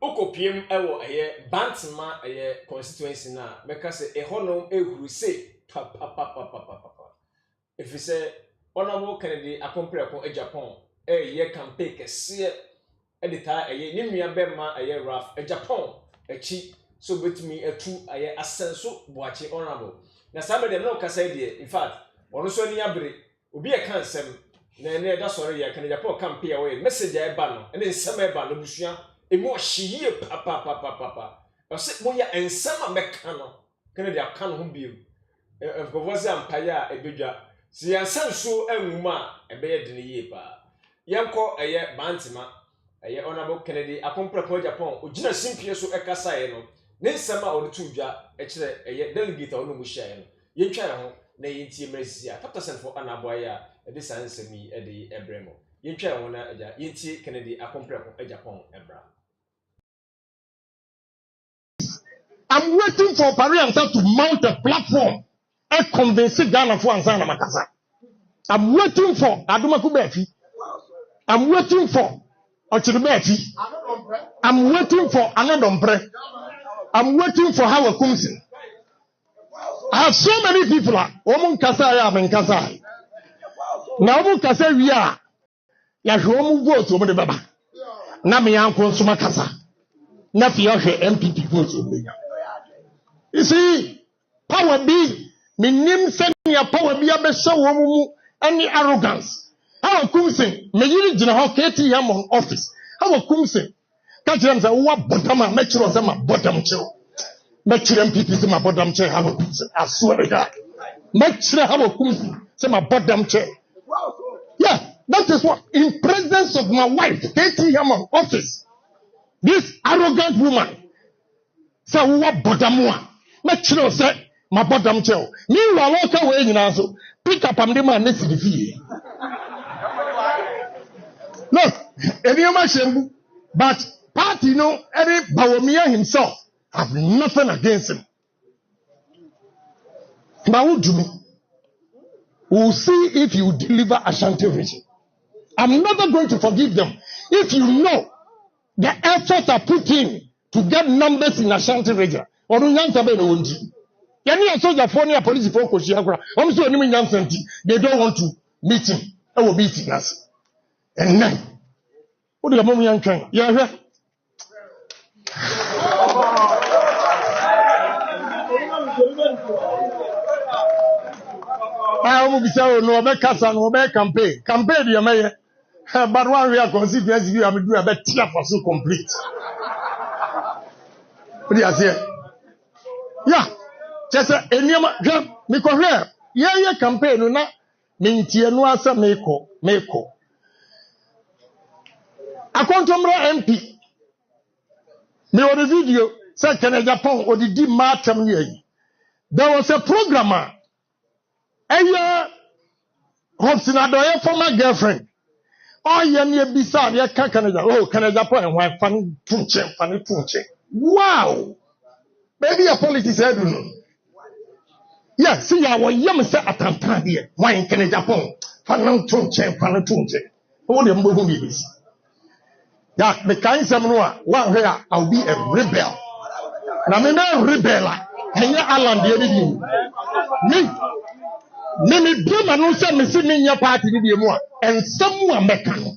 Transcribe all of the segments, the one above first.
okopiem ewo Bantama constituency na meka se ehono ehuru se papa if you say honorable Kennedy Akompreko Agyapong campaign kese edita nimia bema raf Agyapong echi so betumi etu asenso boache honorable na sabe dem no kasa de in fact ono so ni abre obi e kan sem na da sori ya Kennedy Agyapong campaign away message e ba no ene nsem e ba no busua emu hyiye papa ose moya ensem a meka no Kennedy aka no ho biu vovoze ampaya ebedwa si yansanso anwuma ebeye de yiye pa yanko Bantama honorable Kennedy Akompreko Agyapong ogina simpie so ekasa ye no ne nsem a odutudwa ekire delegate ono mu hia ye no yentwa ye ho na yentie mrazia captain for anaboya ede sansemi ede ebremo yentwa ye ho na yentie Kennedy Akompreko Agyapong ebra. I'm waiting for Parianta to mount a platform and convince Ghana for Ansana Makasa. I'm waiting for Adumaku Befi. I'm waiting for Ochirubefi. I'm waiting for Anadombre. I'm waiting for Hawa Koomson. I have so many people. Omun Kasaya and Kasai. Now Omun Kasai we are. Yahomu vote over the Baba. Namiyan Konsuma Kasa. Nafiyahe NPP vote over the You see, power be, minim senior power be a show woman any arrogance. Hawa Koomson, me yiri jina ho KT yam on office. Hawa Koomson, catch them say what bottom make sure say my bottom chill. Make sure MPP say my bottom chill Hawa Koomson. I swear to God. Make sure Hawa Koomson say my bottom chill. Yeah, that is what in presence of my wife, KT yam on office. This arrogant woman say what bottom one. Make sure say my bottom chill. Meanwhile, walk away in also pick up and demand next to the fee. Look, any but party no any Bawumia himself have nothing against him. Now what do me? We'll see if you deliver Ashanti region. I'm never going to forgive them. If you know the effort I put in to get numbers in Ashanti region. Or do you be no wundi? Yani a soldier for near police for Koshiakra. So they don't want to meet him. I will meet him us. And now, what do you want young train? Yeah. I will be saying no make us no make campaign. Campaign the mayor. But one we are considering you have to do a better for so complete. What do you say? Yeah, just a because here, yeah, campaign, na mintie no asa meko. Akontomra MP. Me on the video, say Agyapong or the matam here. There was a programmer. Hobson Addo, former girlfriend. Oh, yeah, near beside ya Canada. Oh, Agyapong and wife funny tunche. Wow. Maybe a politics I don't know. Yeah, see, I was young set at Tantan here. Why in Agyapong? Fanang tunche. All the movies. Yeah, the kind of one here, I'll be a rebel. And I'm a rebel. And Alan, the me do man who said me see me in your party, and someone mechan.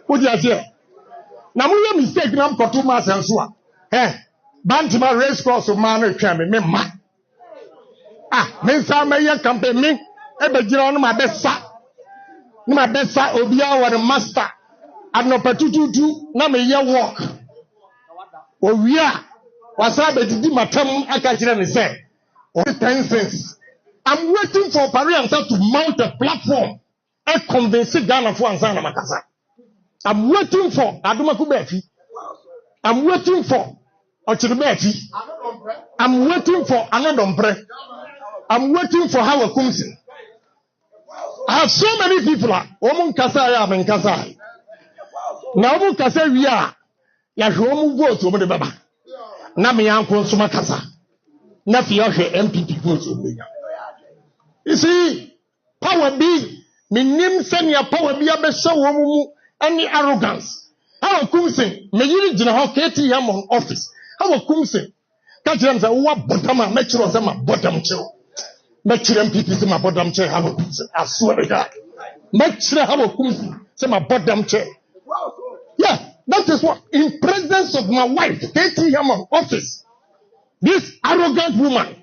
What do you say? Now, we mistake now for 2 months and so on. Bantama race course of man, me ma. Me say me campaign me. Ebe my best sa. My best sa obia wa the master. Adno patututu na me ye work. Owia wasa be didi matam aka kire me say. O 10 cents. I'm waiting for Parianta to mount a platform and convince Ghana for Ansana Makasa. I'm waiting for Adumaku Befi. I'm waiting for Ochirubefi. I'm waiting for Anadombre. I'm waiting for Hawa Koomson. I have so many people. Omun Kasaya and Kasai. Now Omun Kasai we are. Yahomu vote over the Baba. Namiyan Konsuma Kasa. Nafiyahe NPP vote over the You see, power be. Minim senior power be a show woman any arrogance. Hawa Koomson, me yiri jina ho KT Yamon office. Hawa Koomson, catch them say, what bottom, make sure say my bottom chill. Make sure NPP say my bottom chair. Hawa Koomson, I swear to God. Make sure Hawa Koomson say my bottom chair. Yeah, that is what, in presence of my wife, KT Yamon office, this arrogant woman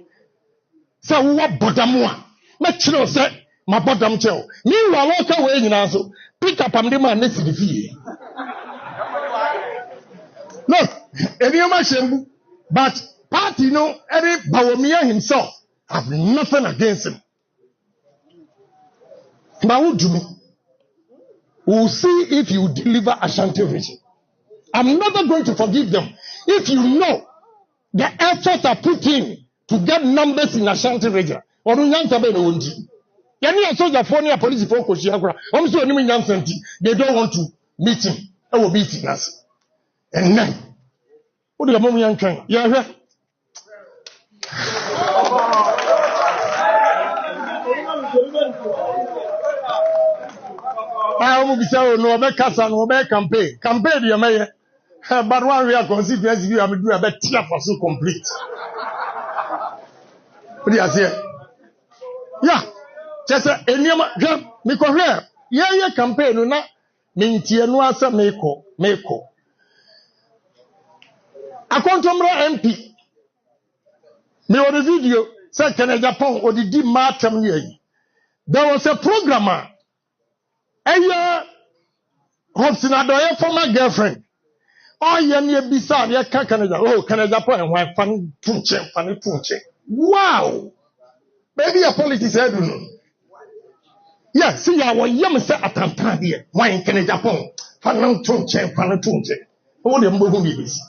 say, what bottom one? Make sure say my bottom chair. Meanwhile, walk away in also. Pick up and demand next to the fee. No, any of my shame, but party no, any Bawumia himself have nothing against him. Now, what do you mean? We'll see if you deliver Ashanti region. I'm never going to forgive them. If you know the effort I put in to get numbers in Ashanti region, or in Yantabe, any soldier for near police for Koshiagra, I'm so any Yansanti, they don't want to meet him. I will meet us. And then, what do you mean, young train? Yeah, I will be saying, no, make us and obey campaign. Campaign, the mayor. But one real consequence, you have to do a better tear for so complete. What do you say? Yeah, just a name, because yeah, campaign, no, maintain no answer, meko. I come to MP. Me on the video, say Agyapong or the deep matter here. There was a programmer. Hobson Addo, former girlfriend. Oh, yeah, near beside your Canada. Oh, Agyapong and why funny punche. Wow! Maybe a politics, I don't know. Yeah, see, I was young, sir, at Tantan here. Why in Agyapong? Funny tunche. All the movies.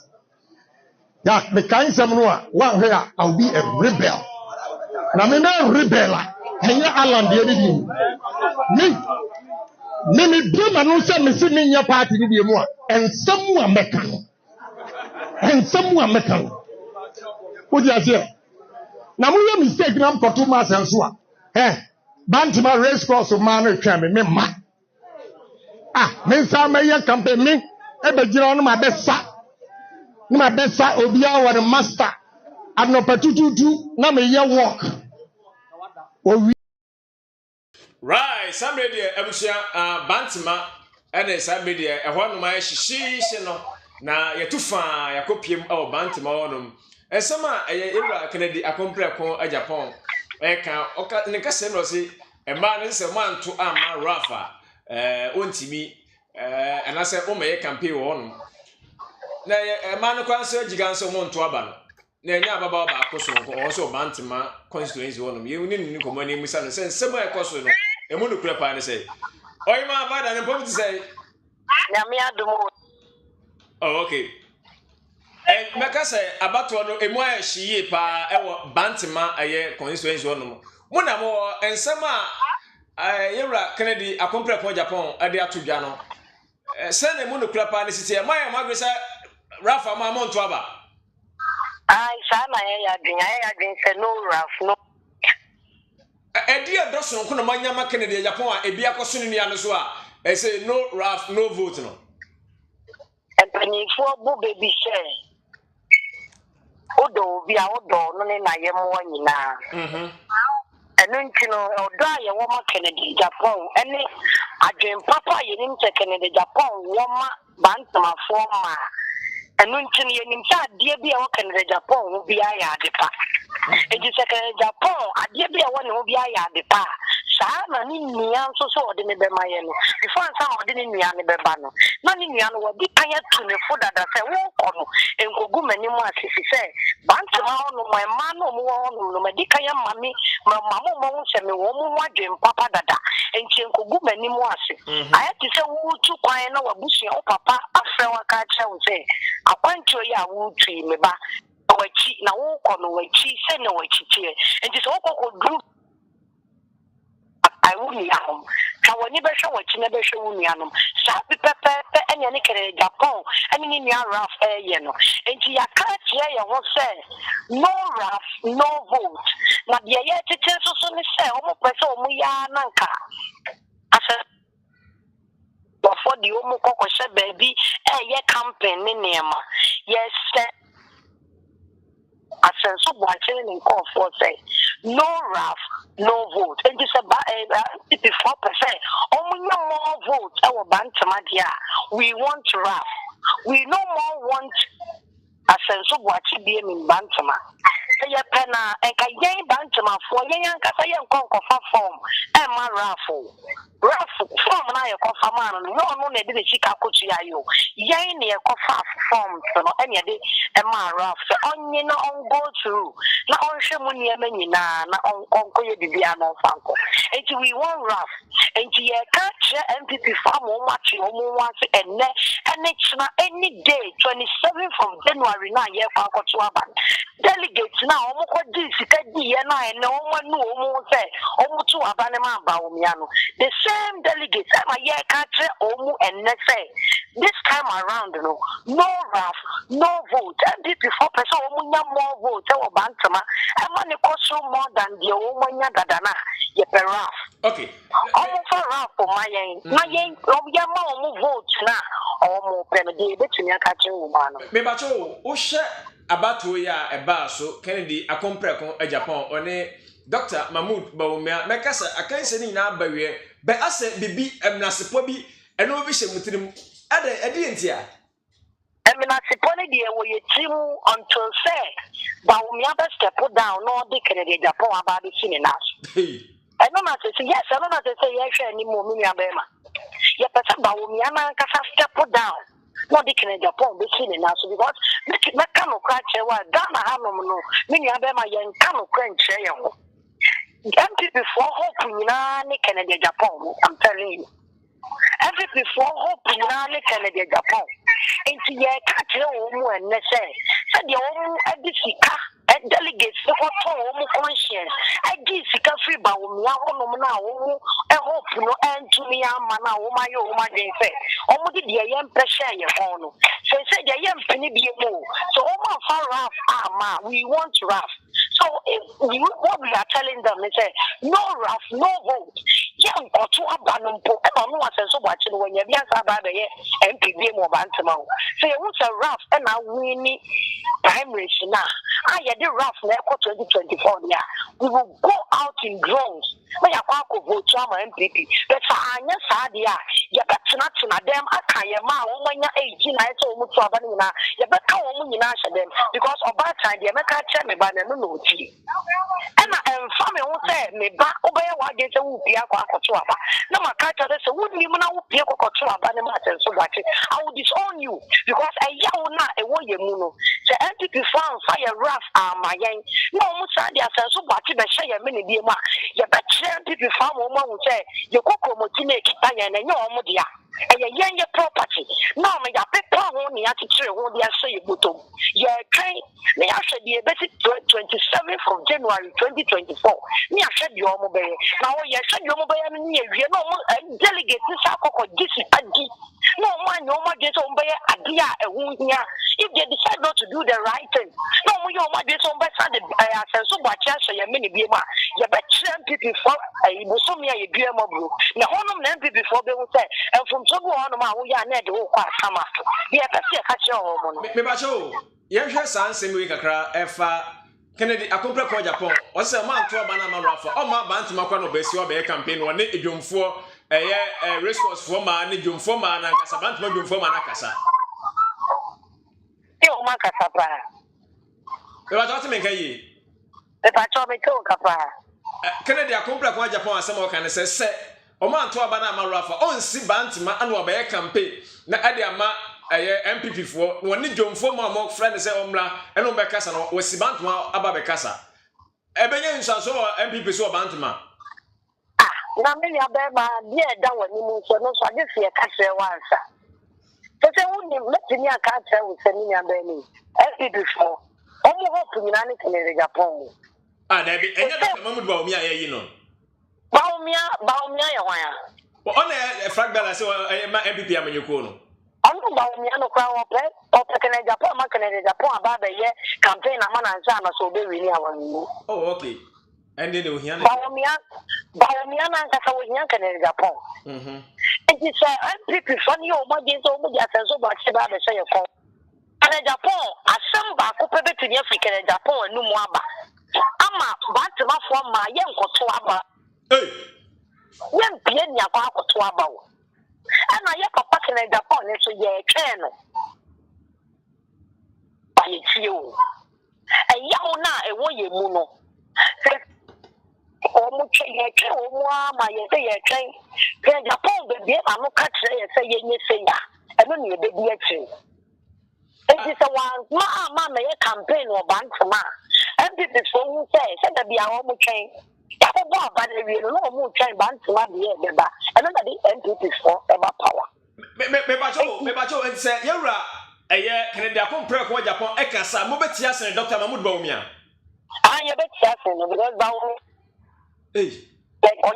Yeah, the kind of someone, one here, I'll be a rebel. Now, me a rebel. And you're Alan, the other me blame and also me see me in your party, and someone mekan. What do you say? Now, we are mistaken. I'm for 2 months and so. Bantima race course of man, me ma. Me say me campaign me. Ebe jira on my best sir. My best sir Obia was the master. I'm not to na me ye walk. Right, somebody ebusia bantima and somebody e ho no ma hihihie no na yetufa yakopiem e bantima wonum esama ewura Kennedy akompre kon Agyapong ka oka ne kase no se e ma ne se manto ama rafa ontimi anase o me campaign wonum na e ma no kwanso agiganso monto aba no na nya baba ba akoso ko so bantima constituency wonum ye ni komani musa no se sema ekoso no emu no kura pa ne say oyima bada ne pom ti say nyame adumo. Oh, okay. Meka say abato no emu ahyiye pa ewo bantima aye constituency wonum mo na mo ensema yewra Kennedy akompre ko Agyapong ade atodwa no se na emu no kura pa ne sisi ma ya magwesa Rafa ma monto aba Ai sana ya dwen se no Raf no Edia doso nko no manyama Kennedy Agyapong a ebi akoso ne nia no so a say no Raf no vote no Empanifo bu baby share odo bi a odo no ne na ye mo nyina enu ntino odo a ye wo ma Kennedy Agyapong ene adwen papa ye nim se Kennedy Agyapong wo ma bantama fo ma enu ntino ye nim sa de bi a wo Kennedy Agyapong wo bi aya adepa eji se Kennedy Agyapong ade bi a wo ne wo bi aya adepa saa na ni nia nso so ode ne be ma ye no before ansa ode ne nia ne be ba no na ni nia no wo di aya tu ne fo dada se wo ko no enkogu mani mu asisi se bantama ho no ma no mo ho no ma di kaya mami ma mo se me wo mo wadwen papa dada enchi enkogu mani mu ase aya ti se wo tu kwan na wabusia o papa afre wa ka che wo se akwancho ya wo tu me ba wachi na wo ko no wachi se na wachi tie enchi se wo ko dru I wouldn't have Kawani Besha, what you never show me. Sappy Pepper, and any Agyapong, and in your rough air, you know. And you can't hear what say. No rough, no vote. Not the yet to tell so soon as say, almost by so Muya Nanka. I said, before the omo kokoshe baby ye campaign in nema yes a sense of watching in call for say no RAF no vote and just about 54% only no more vote our bantamadia we want RAF we no more want a sense of watching be in bantama say pena and kayen bantama for yan kasayan konko form and my raffle form na your confirm no na dey chika kotu ayo yan na your confirm form so no any dey e ma raff so onye na on go through na on hwemu niam nyina na on koye bibia no fanko enti we want raff enti ye ka che NPP farm o machi o mu wanse enne china any day 27th of January na ye kwa kotu aban delegates na o mo ko di sika di ye na enne o manu o mu se o mu tu aban ma Bawumia no the same delegates am ye ka che o mu enne say this time around no RAF no vote NPP 4% o mu nya more vote e wo bantama e ma ne koso more than the o mu nya dadana ye per RAF okay o for RAF for my yen na yen o ya ma o mu vote na o mu pe no de betumi aka che wo ma no me ba cho wo hye abato ya e ba so Kennedy akompreko Agyapong one Dr. Mahmoud Bawumia mekasa akanse ni na bawie be ase bibi emnasepo bi eno bi hye mutirim ade entia emnasepo ne de wo ye timu until say Bawumia be step down no de Kennedy Agyapong aba be sini na I don't know to say yes, I don't know to say yes anymore, Minia Bema. Yet, Bawumia kasa step down. No, they can Agyapong be seen in us because that kind of crash, Ghana Hanomino, Minia Bema, young kind of crunch. Empty before hoping Canada Agyapong, I'm telling you. Empty before hoping Canada Agyapong. Into your catch and say, said your own Edisica. Delegates the home conscience. I did Sika free Bawumia now. I hope no end to me. Mana, my say. Almost the young pressure your own. So said the young penny be more. So all far RAF, we want RAF. So if what we are telling them is say no RAF, no vote. Young or two abandoned book. I don't know what's so watching when you're young about the NPP more bantamo. So you want a RAF and now we need primary now. The RAF never 2024 yeah. We will go out in drones. We are going to vote to our NPP. But I know you got to them. I can't when you're 18. I told you to Abanina. You better come in them because of that time the American chairman by the no tea. And family won't say me back over what gets a whoopie. No, my character is a wooden woman. I will be able to Abanima. So watch it. I will disown you because a young not a warrior muno. The NPP found fire RAF. My yang no musa dia senso bati be hye ye mene die ma ye be kire people farm wo ma wo say ye kokko motine kita ye na nye omo dia ye yen ye property no me ya pepa ho ni atitire ho dia hye ye botom ye kan me ya hye die be 27th of January 2024 ni ya hye die omo be na wo ye hye die omo be ni ye wie no mo delegate sa kokko gisi adi no man no ma je so be ade a ehu hia if they decide not to do the right thing no mo yo ma je so be sa the senso bati hye ye mene bi ma ye be kire people for ibusomi a ye bia ma bro na honom na people for be wo say from so go on ma wo ya na de wo kwa sama ye ka se ka kire wo mo no me ba cho ye hwe sansem we kakra efa Kennedy akompreko Agyapong o se ma nto aba na ma rafa o ma ba ntuma kwa no be si o be campaign wo ne edwomfo race course for ma ne edwomfo ma na kasa ba ntuma edwomfo ma na kasa e o ma kasa pra e ba to me kan yi e ba cho me to ka pra Kennedy akompreko Agyapong asem o kan se o ma nto aba na ma rafa on si ba ntuma anu o be campaign na ade ama NPP for one jomfo ma mo friend say omla eno be kasa no wasibantuma aba be kasa ebenye nsanso NPP so bantuma na me ya be ma dia da wani mu so no so age se kasa wansa so say woni metini aka tell we say ni ya be ni NPP for omo hope nyina ne Kennedy Agyapong da bi enya da Mahmoud Bawumia yayi no Bawumia ya wan ya on fragment say ma NPP amanyeko no Bawumia no kwa ope Kennedy Agyapong ma Kennedy Agyapong aba be ye campaign na mana nsa na so be wini awani oh okay And then they hear Bawumia and Kasawian Canada Japan. It is NPP funny or Magin so much as so much about the say of Canada Japan, a some back up to the African Japan and Numaba. Ama, Bantama for my young Kotuaba. Young Pienya Kotuaba. And I have a packet in Japan, so ye can. By you. And Yauna, a way muno. Almost a train, my train. Japan, baby, I'm not catching a say, yes, say, I don't need a baby tree. It is a one, mamma, a campaign or bank for ma. And this is what you say, said to be our own train. But the real no more train bank to my dear, and the NPP for ever power. Mebacho and say, Yara, a year can the Apon Prayer for Japan, Ekasa, Mobetias and Dr. Mahmoud Bawumia. I have it certain because Bawumia. Like on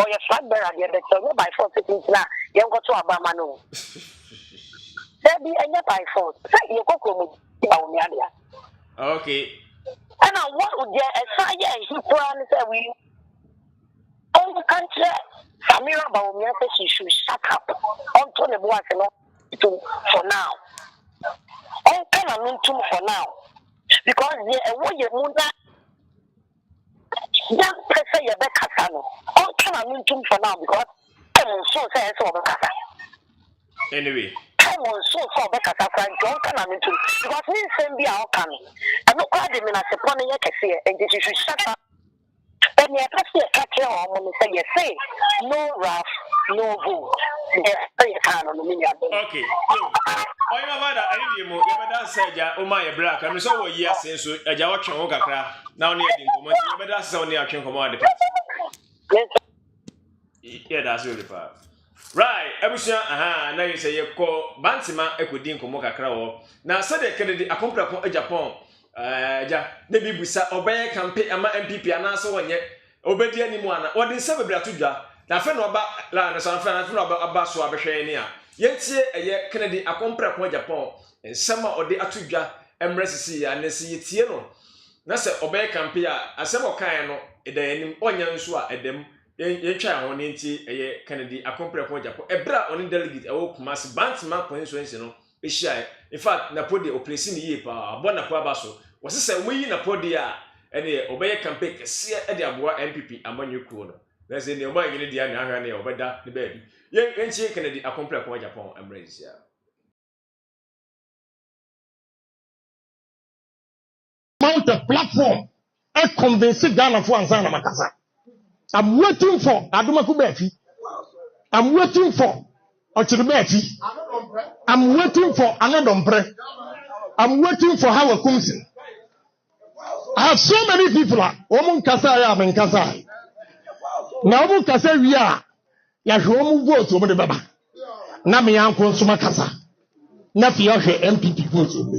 your flag bearer, you're by force sitting now. You go to Abamano. There be any by force. You go to Bawumia. Okay. And I want to get a fire. He promised we all the country. Samira Bawumia says she should shut up until the boys for now. All kind of mean for now. Because the way you move that. Young person, you better Casano. All kind of mean for now because I'm so sad for Bacasa. Anyway, I'm so for Bacasa, John can mean because me send be our coming. I'm not quite a minute upon a yakasi and you should shut up. And you have to see a catcher on say, you say, no rough, no good. Okay. Oh, my mother, I need you more. You said, oh, my black. I'm so yes, since a Jawaka Okra now near the but that's only action command. Yeah, that's really fast. Right, Ebusia, now you say you call Bansima Ekudin Komokra. Now, said the Kennedy, a compra for Agyapong. Maybe Busa, obey campaign, ama NPP, and also one yet, obey anyone. What is seven Bratuja? Na fe no ba la na san fe na fe no ba abaso abehwe ni a yentie eye Kennedy akompra ko Japan ensema ode atudwa emresisi ya na si yetie no na se obey campaign a asemo kan no edanim onya nso a edem yentwa ho ne nti eye Kennedy akompra ko Japan ebra oni delegate ewo Kumasi Bantama constituency no ehia in fact na podi operation yi pa abona ko abaso wose muyi na podi a ene obey campaign kese e de aboa NPP amanyeku no. Let's say the Oba in the Anahani or better the baby. Young Enchi Kennedy accomplished for Japan and Brazil. Mount a platform. I convince Ghana for Anzana Makasa. I'm waiting for Adumaku Befi. I'm waiting for Ochibefi. I'm waiting for Anadombre. I'm waiting for Hawa Koomson. I have so many people. Omun Kasaya and Kasai. Now, who can say we are? Ya show vote over the Baba. Na me uncle Suma Kasa. Na fiyahe NPP vote over.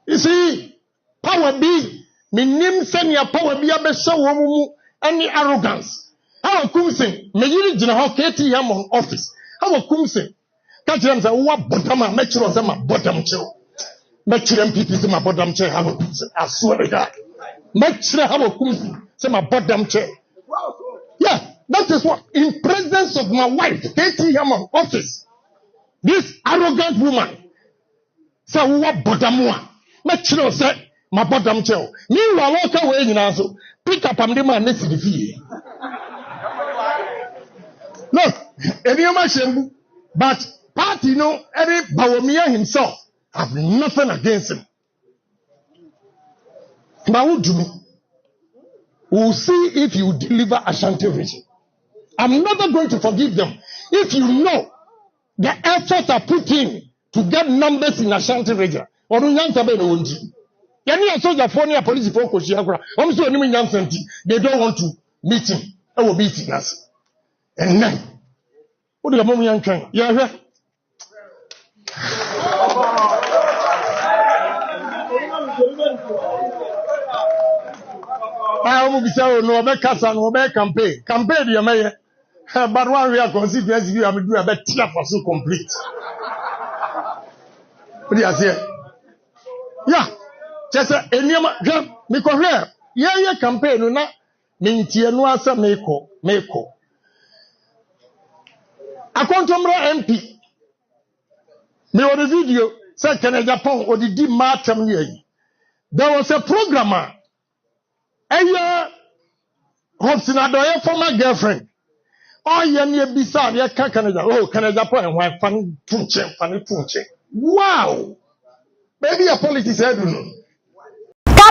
You see, power be, me nim send your power be a best show any arrogance. Hawa Koomson, me yiri jina ho KT Yamon office. Hawa Koomson, catch them say, what bottom, make sure them a bottom chill. Make sure NPP say my bottom chair, Hawa Koomson. I swear to God. Make sure Hawa Koomson say my bottom chair. Yeah, that is what, in presence of my wife, KT Yamon office, this arrogant woman said, what bottom one? Make sure say my bottom chair. Meanwhile, walk away in also, pick up and demand next to the fee. Look, any but party, no, any Bawumia himself have nothing against him. But what do you mean? We'll see if you deliver Ashanti region. I'm never going to forgive them. If you know the effort I put in to get numbers in Ashanti region, or they don't want to meet him. I will meet us. And then, what do you mean? Yeah. I will be saying, no, make us and obey campaign. Campaign, you may. But one we are considering you have to do a better for so complete. What do you say? Yeah. Just any me here. ye campaign no na mentie no asa meko akontomra MP me on the video say Agyapong odidi matam ne yi there was a programmer aya Koomson Addo former girlfriend oh ye ne bisa ye ka Agyapong en wan fan tunche wow baby a politics edu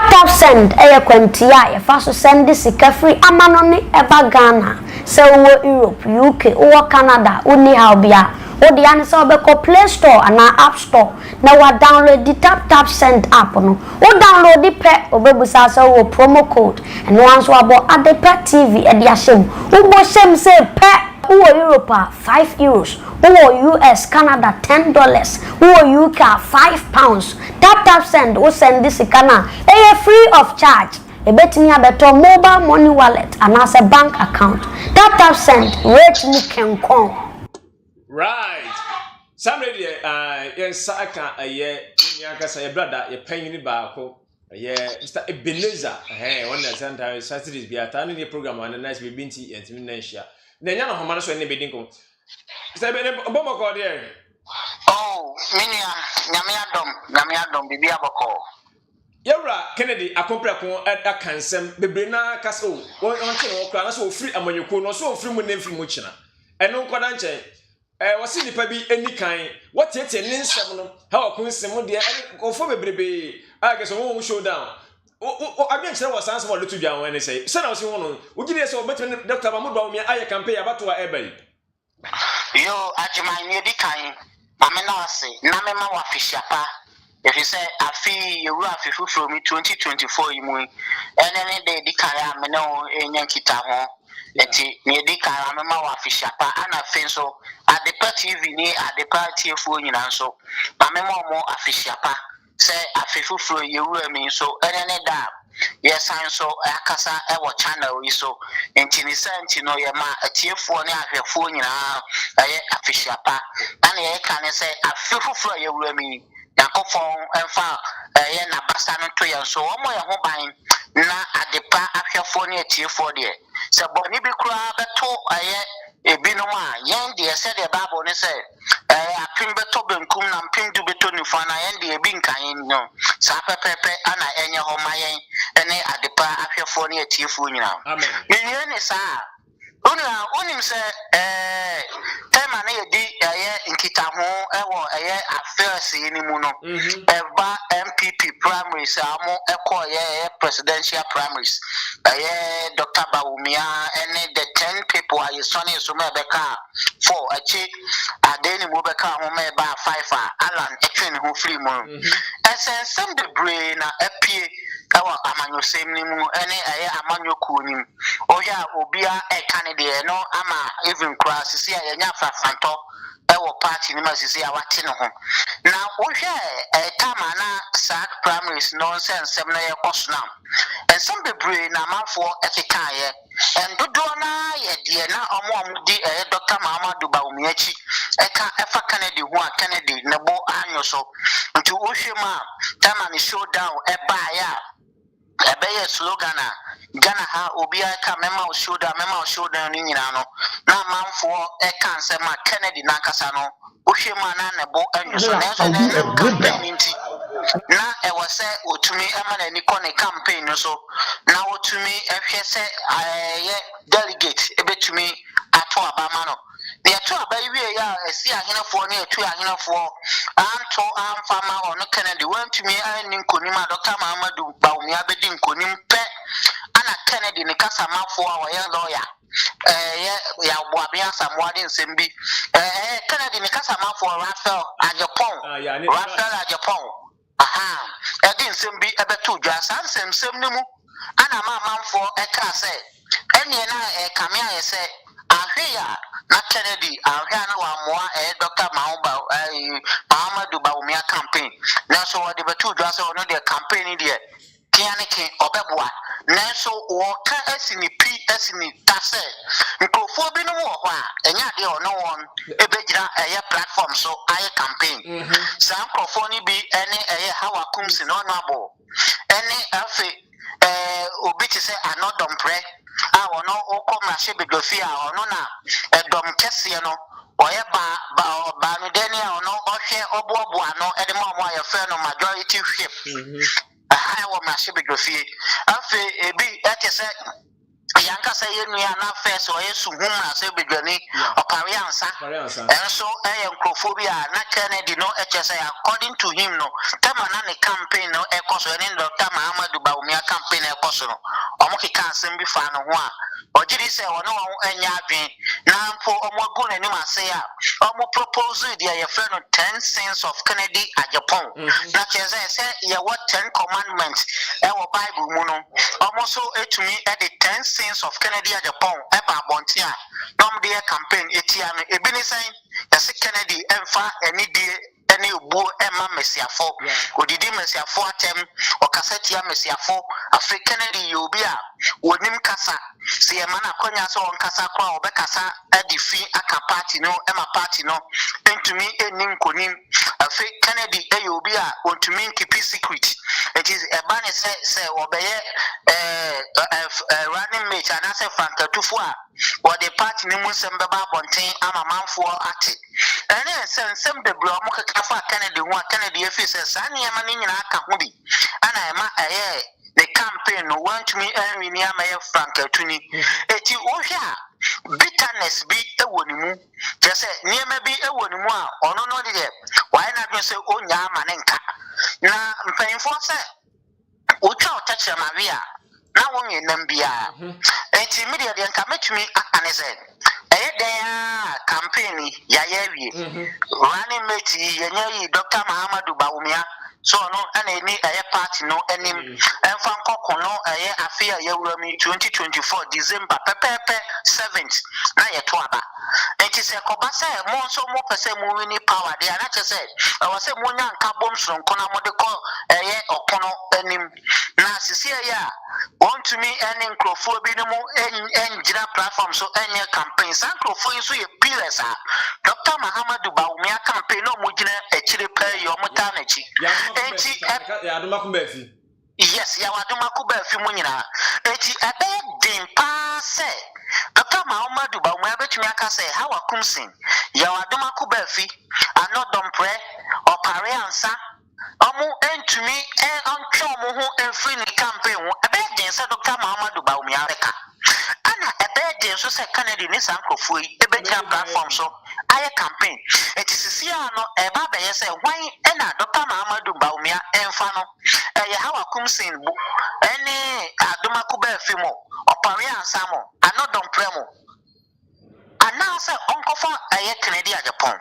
Tap send kwantia ya faso send sika free amanoni eba Ghana se wo Europe UK wo Canada oni haubia o de an se obeko Play Store ana App Store na wa download the tap send app no o download the pe obebusa se wo promo code and once wa bo Adepa TV e dia shem wo bo shem se pe wo Europe €5 wo US Canada $10 wo UK £5 tap send wo send this kana free of charge e betimi abeto mobile money wallet and as a bank account tap send rate mu kenkon right somebody yes aka nyakasa ye brother ye panyini baako ye Mr. Ebenezer one that sometimes Saturdays be atani ne program on nice be binti entimi na hia na nya no homa no so ne bedinko Mr. Ebenezer obomo ko there oh nyame adom bibi aboko Yawra Kennedy akompra ko akansem bebrena kaso wonche wo kra na so free amanyoko no so free mu nemfri mu kina eno nkoda nche wasi nipa bi enikan wotete ne nsem no Hawa Koomson de ofo bebrebe ageso wo showdown o abienchire wo sanse wo lutu dwan won ne sei se na wo si ho no ugire se wo betene Dr. Bawumia aye campaign abato a ebai yo ajiman ye dikan amena ase na mema wa fishapa if you say afi you afi from 2024 imu enene de dikara amena o enyankita ho eti ne dikara mema wa fishapa ana fenso Adepa TV ni Adepa TFO nyina nso amema mo afishapa say afi from you mi so enene da yes so akasa e wo channel yi so enti ni senti no ye ma TFO ni ahwefo nyina aye afishapa ana ye kan say afi from you mi yakofon enfa ye na basa no to ye so omo ye ho ban na Adepa ahwefo ne atiefo de se boni bi kura beto aye ebinom a yen de se de bible ne se apim beto benkum na mpim du beto nifa na yen de ebi nkan no sa pepepe ana enye ho mayen ene Adepa ahwefo ne atiefo nyina amen ni ne sa onim se tema na yedi nkita ho ewo affairs ni mu no eba NPP primaries amo ekoye presidential primaries Dr. Bawumia and the 10 people are sonny so mebeka 4 achi adeni mu beka ho meba 5 alan etwen ho free mu essence the brain na apie kawa amanyo sem ni mu ene amanyo ku ni oya obia candidate no ama even cross see ya nya fafanto ewo party ni masisi ya wate no ho na wo hwe tama na sack primaries nonsense sem na ye koso na ensem bebre na mafo ekekaye endodo na ye de na omo di Dr. Bawumia chi eka efa Kennedy ho a Kennedy na bo anyo so nti wo hwe ma tama ni showdown eba ya ebeye slogan Ghana ha obia ka mema shoulder ni nyina no na manfo eka nse ma Kennedy na kasa no ohwe ma na nebo anyo na so na campaign nti na e wose otumi ema na ni kone campaign no so na otumi ehwe se ye delegate ebetumi ato abama no the ato abayi ya esi ahenafo na etu ahenafo anto amfama ono Kennedy wantumi ani nkonim a Dr. Bawumia bedi nkonim pe ana Kennedy ni kasa mafo a wo ye lawyer ya boabia samwade nsembi Kennedy ni kasa mafo Rafael Agyapong aha edi nsembi ebetu dwa sansem ni mu ana mamfo eka se ene na kamia ye se ahia na Kennedy ahia na wa moa Dr. Bawumia campaign na so wo de betu dwa se ono de campaign de kianike obeboa nanso wo ka asini tase nkofo bi no wo ho a enya de ono won ebegira platform so aye campaign sa nkofo ni bi ene Hawa Koomson ono abo ene afi obi to say another pre. I will not come and ship it with fear or no now. A dom Kessiano or a Banudenia or no, or share or Bobuano, and the more your friend of majority ship. A high woman ship it with fear. After a big at Yanka say me an affair so yes whom I say begani or Pariansa. And so I am Crophobia, not Kennedy no HSA according to him no Tamanani campaign no echoes when in Dr. Mahamadou Bawumia campaign echoes no Omoki can't send me fan of one or did he say or no any advent now for Omogun and say Omo propose the friend of 10 cents of Kennedy Agyapong. Not as I say yeah what 10 commandments our Bible mono almost so to me at the 10 cents of Kennedy Agyapong Eba Bontia Dom dear campaign etiano ebini saying the Kennedy emfa any day any ubu Emma Messiafo odidi Messiafo atem or Cassetia Messiafo Afri Kennedy Yobia wonim kasa see mana konya so on kasa kwa obekasa edifi aka party no Emma party no entumi enim konim Afri Kennedy Yobia ontumi keep secret it is a banner say obeye running mate and as a Frank Tufua or the party nimu sembeba bonten ama manfo ate and then some the bro mo kafa Kennedy one Kennedy officers ani ema ni nyina aka ho bi ana ema the campaign no want me and me ama Frank Tuni eti ohia bitterness bi ewo ni mu je se niema bi ewo ni mu a ono no de why na do se onya ama ne nka na mpanfo se otwa otache Maria na wonye nambia enti media de nka metumi akanese campaign ya yewie running mate yenye Dr. Mahamadou Bawumia so no ana ni party no enim emfa nkoko no afia yewurami 2024 December pepepe 7th na yeto aba enti se koba se mo so mo pese mo wini power de ana chese awase mo nya nka bom sonko na mo de ko okono enim na sisi ya want to me any microphone bi no mo engira platform so enye campaign san microphone so ye pillars Dr. Mahamadou Bawumia campaign no mo gina echire pe yo mota na chi enti ya aduma ko ba fi yes ya waduma ko ba fi mo nyina enti ebe din pa se Dr. Mahamadou Bawumia betumi aka se Hawa Koomson ya waduma ko ba fi anodom pre opare ansa omu entumi antwa mo ho enfri ni campaign wo ebe din se Dr. Mahamadou Bawumia reka ana ebe din so se Kennedy ni sankofo yi ebe gina platform so aye campaign etisisi ano eba be yese hwan na Dr. Mahamadou Bawumia emfa no ye Hawa Koomson bu ene adoma ko ba fi mo opare ansa mo anodom premo ana se onkofa aye Kennedy Agyapong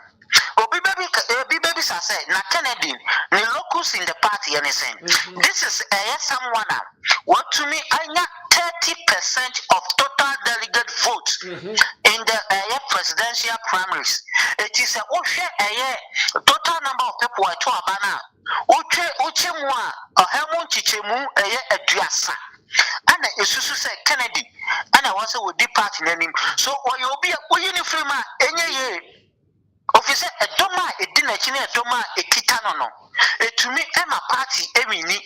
Obi baby say na Kennedy ni locals in the party anything. This is someone what to me anya 30% of total delegate votes in the presidential primaries. It is a total number of people to abana. Uche mwa ohemu chichemu eduasa. Ana isusu say Kennedy ana wase wo di party nanim. So oyobi uniform enye ye officer edoma edina chine edoma ekita no etumi ema party ewini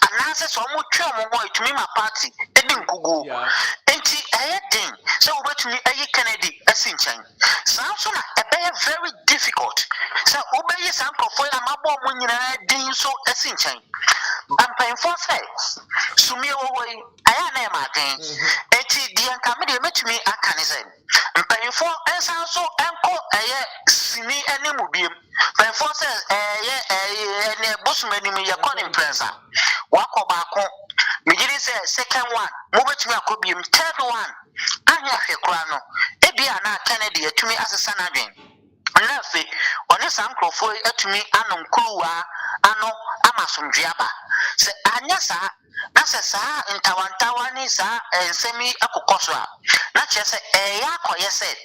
ananse so mo twem mo etumi ma party edi nkugu enti ayedin so obetumi ayi Kennedy asinchan so na ebe very difficult so obeyi sankofo amabo mo nyina din so asinchan ampanfo say sumi owoi aya na ma den enti di anka me de metumi akanese mpanfo ensan so enko sini enimu biem mpanfo say ene bosumani me yakoni prensa wako baako migiri say second one mo betumi akobiem third one anya hwekura no ebia na Kennedy atumi asesa na dwen nafe one sankrofo atumi anom kuruwa ano amasomdwiaba se anya sa na se sa ntawantawani sa ensemi akokoso a na chese akoye se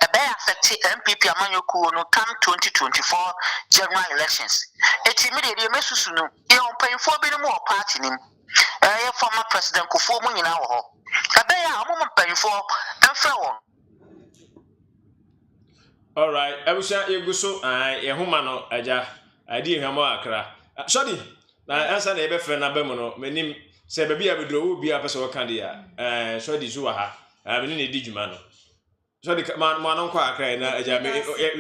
ebe affect NPP amanyoku no come 2024 general elections eti immediately mesusu no e onpanfo bi no mo party nim former president Kufo mu nyina wo ho ebe ya omo mpanfo emfa won. All right, Abusha Yeguso, Yahuma no, Aja, I did him more akra. Sorry, na answer the friend Abemono, meaning say baby abedro bi apese wo kan dia so di zo ha me ne di djuma no so the man nko akra na aja me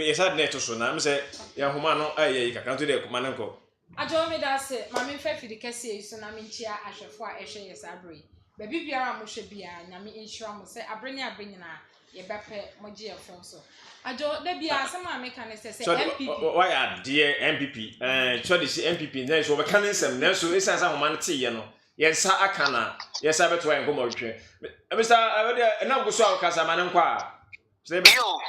yesa net so na me say ya homa no ayi kaka to de kuma nko ajo me da se ma me fa fidi kase so na me nchia ahwefo a ehwe yesa abre baby biara mo hwe bia na me insure mo say abre ni na ye bepe mo je efon so ajo da bia asema me kan se MPP why are dear MPP so this MPP na so be kan nsem na so esa sa homa no te ye no yesa akana yesa beto en ko mo hwe Mr. Awede na guso akasa ma nko a yo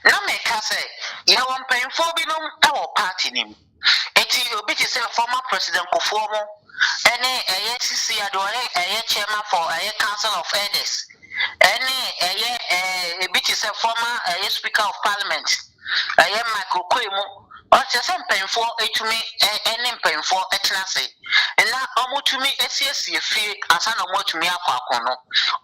na me ka say you want paying for binom our party nim eti obi ti say former president Kofomo any ACC adore chairman for council of elders any obi ti say former speaker of parliament Michael Kwemu or just paying for etumi any paying for etnase and na omutumi SSC fee asa na omutumi akwa no